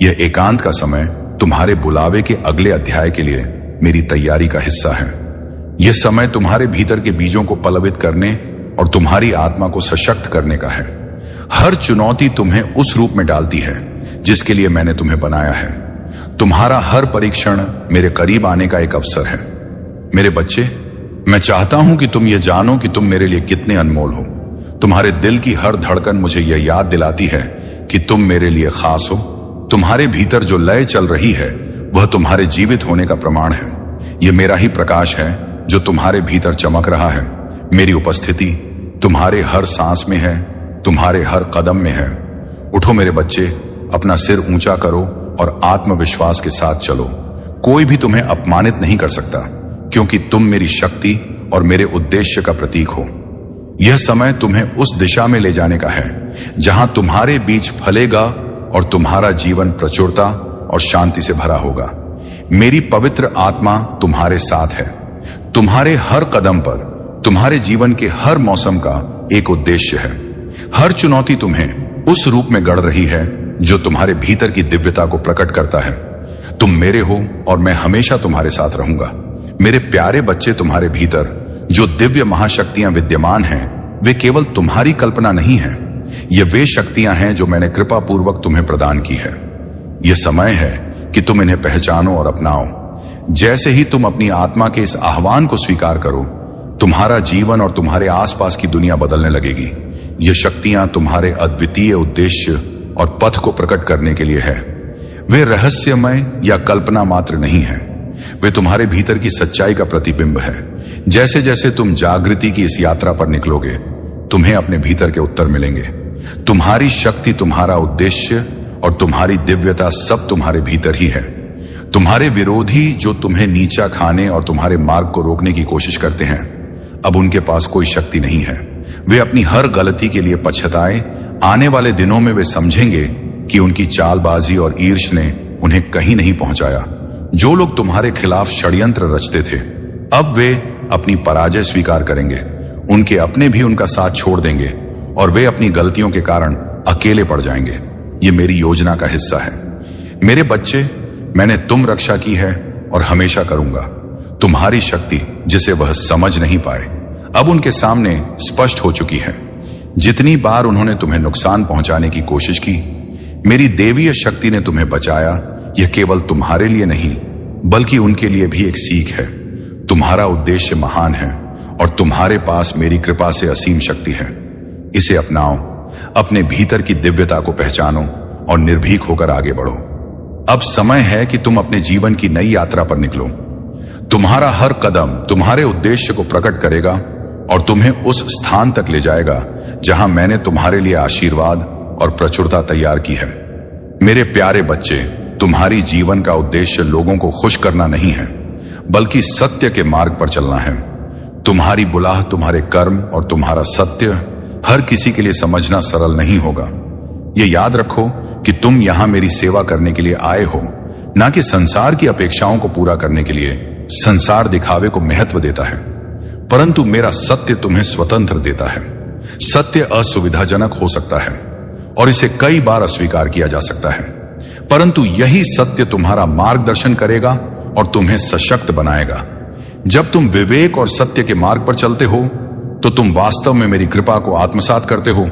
यह एकांत का समय तुम्हारे बुलावे के अगले अध्याय के लिए मेरी तैयारी का हिस्सा है। यह समय तुम्हारे भीतर के बीजों को पलवित करने और तुम्हारी आत्मा को सशक्त करने का है। हर चुनौती तुम्हें उस रूप में डालती है जिसके लिए मैंने तुम्हें बनाया है। तुम्हारा हर परीक्षण मेरे करीब आने का एक अवसर है। मेरे बच्चे, मैं चाहता हूं कि तुम ये जानो कि तुम मेरे लिए कितने अनमोल हो। तुम्हारे दिल की हर धड़कन मुझे यह याद दिलाती है कि तुम मेरे लिए खास हो। तुम्हारे भीतर जो लय चल रही है वह तुम्हारे जीवित होने का प्रमाण है। यह मेरा ही प्रकाश है जो तुम्हारे भीतर चमक रहा है। मेरी उपस्थिति तुम्हारे हर सांस में है, तुम्हारे हर कदम में है। उठो मेरे बच्चे, अपना सिर ऊंचा करो और आत्मविश्वास के साथ चलो। कोई भी तुम्हें अपमानित नहीं कर सकता, क्योंकि तुम मेरी शक्ति और मेरे उद्देश्य का प्रतीक हो। यह समय तुम्हें उस दिशा में ले जाने का है जहां तुम्हारे बीज फलेगा और तुम्हारा जीवन प्रचुरता और शांति से भरा होगा। मेरी पवित्र आत्मा तुम्हारे साथ है। तुम्हारे हर कदम पर, तुम्हारे जीवन के हर मौसम का एक उद्देश्य है। हर चुनौती तुम्हें उस रूप में गढ़ रही है जो तुम्हारे भीतर की दिव्यता को प्रकट करता है। तुम मेरे हो और मैं हमेशा तुम्हारे साथ रहूंगा। मेरे प्यारे बच्चे, तुम्हारे भीतर जो दिव्य महाशक्तियां विद्यमान हैं, वे केवल तुम्हारी कल्पना नहीं है। ये वे शक्तियां हैं जो मैंने कृपा पूर्वक तुम्हें प्रदान की है। यह समय है कि तुम इन्हें पहचानो और अपनाओ। जैसे ही तुम अपनी आत्मा के इस आह्वान को स्वीकार करो, तुम्हारा जीवन और तुम्हारे आसपास की दुनिया बदलने लगेगी। ये शक्तियां तुम्हारे अद्वितीय उद्देश्य और पथ को प्रकट करने के लिए है। वे रहस्यमय या कल्पना मात्र नहीं है, वे तुम्हारे भीतर की सच्चाई का प्रतिबिंब है। जैसे जैसे तुम जागृति की इस यात्रा पर निकलोगे, तुम्हें अपने भीतर के उत्तर मिलेंगे। तुम्हारी शक्ति, तुम्हारा उद्देश्य और तुम्हारी दिव्यता सब तुम्हारे भीतर ही है। तुम्हारे विरोधी जो तुम्हें नीचा खाने और तुम्हारे मार्ग को रोकने की कोशिश करते हैं, अब उनके पास कोई शक्ति नहीं है। वे अपनी हर गलती के लिए पछताए। आने वाले दिनों में वे समझेंगे कि उनकी चालबाजी और ईर्ष्या ने उन्हें कहीं नहीं पहुंचाया। जो लोग तुम्हारे खिलाफ षड्यंत्र रचते थे, अब वे अपनी पराजय स्वीकार करेंगे। उनके अपने भी उनका साथ छोड़ देंगे और वे अपनी गलतियों के कारण अकेले पड़ जाएंगे। ये मेरी योजना का हिस्सा है। मेरे बच्चे, मैंने तुम रक्षा की है और हमेशा करूंगा। तुम्हारी शक्ति जिसे वह समझ नहीं पाए, अब उनके सामने स्पष्ट हो चुकी है। जितनी बार उन्होंने तुम्हें नुकसान पहुंचाने की कोशिश की, मेरी देवीय शक्ति ने तुम्हें बचाया। यह केवल तुम्हारे लिए नहीं, बल्कि उनके लिए भी एक सीख है। तुम्हारा उद्देश्य महान है और तुम्हारे पास मेरी कृपा से असीम शक्ति है। इसे अपनाओ, अपने भीतर की दिव्यता को पहचानो और निर्भीक होकर आगे बढ़ो। अब समय है कि तुम अपने जीवन की नई यात्रा पर निकलो। तुम्हारा हर कदम तुम्हारे उद्देश्य को प्रकट करेगा और तुम्हें उस स्थान तक ले जाएगा जहां मैंने तुम्हारे लिए आशीर्वाद और प्रचुरता तैयार की है। मेरे प्यारे बच्चे, तुम्हारी जीवन का उद्देश्य लोगों को खुश करना नहीं है, बल्कि सत्य के मार्ग पर चलना है। तुम्हारी बुलाह, तुम्हारे कर्म और तुम्हारा सत्य हर किसी के लिए समझना सरल नहीं होगा। यह याद रखो कि तुम यहां मेरी सेवा करने के लिए आए हो, ना कि संसार की अपेक्षाओं को पूरा करने के लिए। संसार दिखावे को महत्व देता है, परंतु मेरा सत्य तुम्हें स्वतंत्र देता है। सत्य असुविधाजनक हो सकता है और इसे कई बार अस्वीकार किया जा सकता है, परंतु यही सत्य तुम्हारा मार्गदर्शन करेगा और तुम्हें सशक्त बनाएगा। जब तुम विवेक और सत्य के मार्ग पर चलते हो, तो तुम वास्तव में मेरी कृपा को आत्मसात करते हो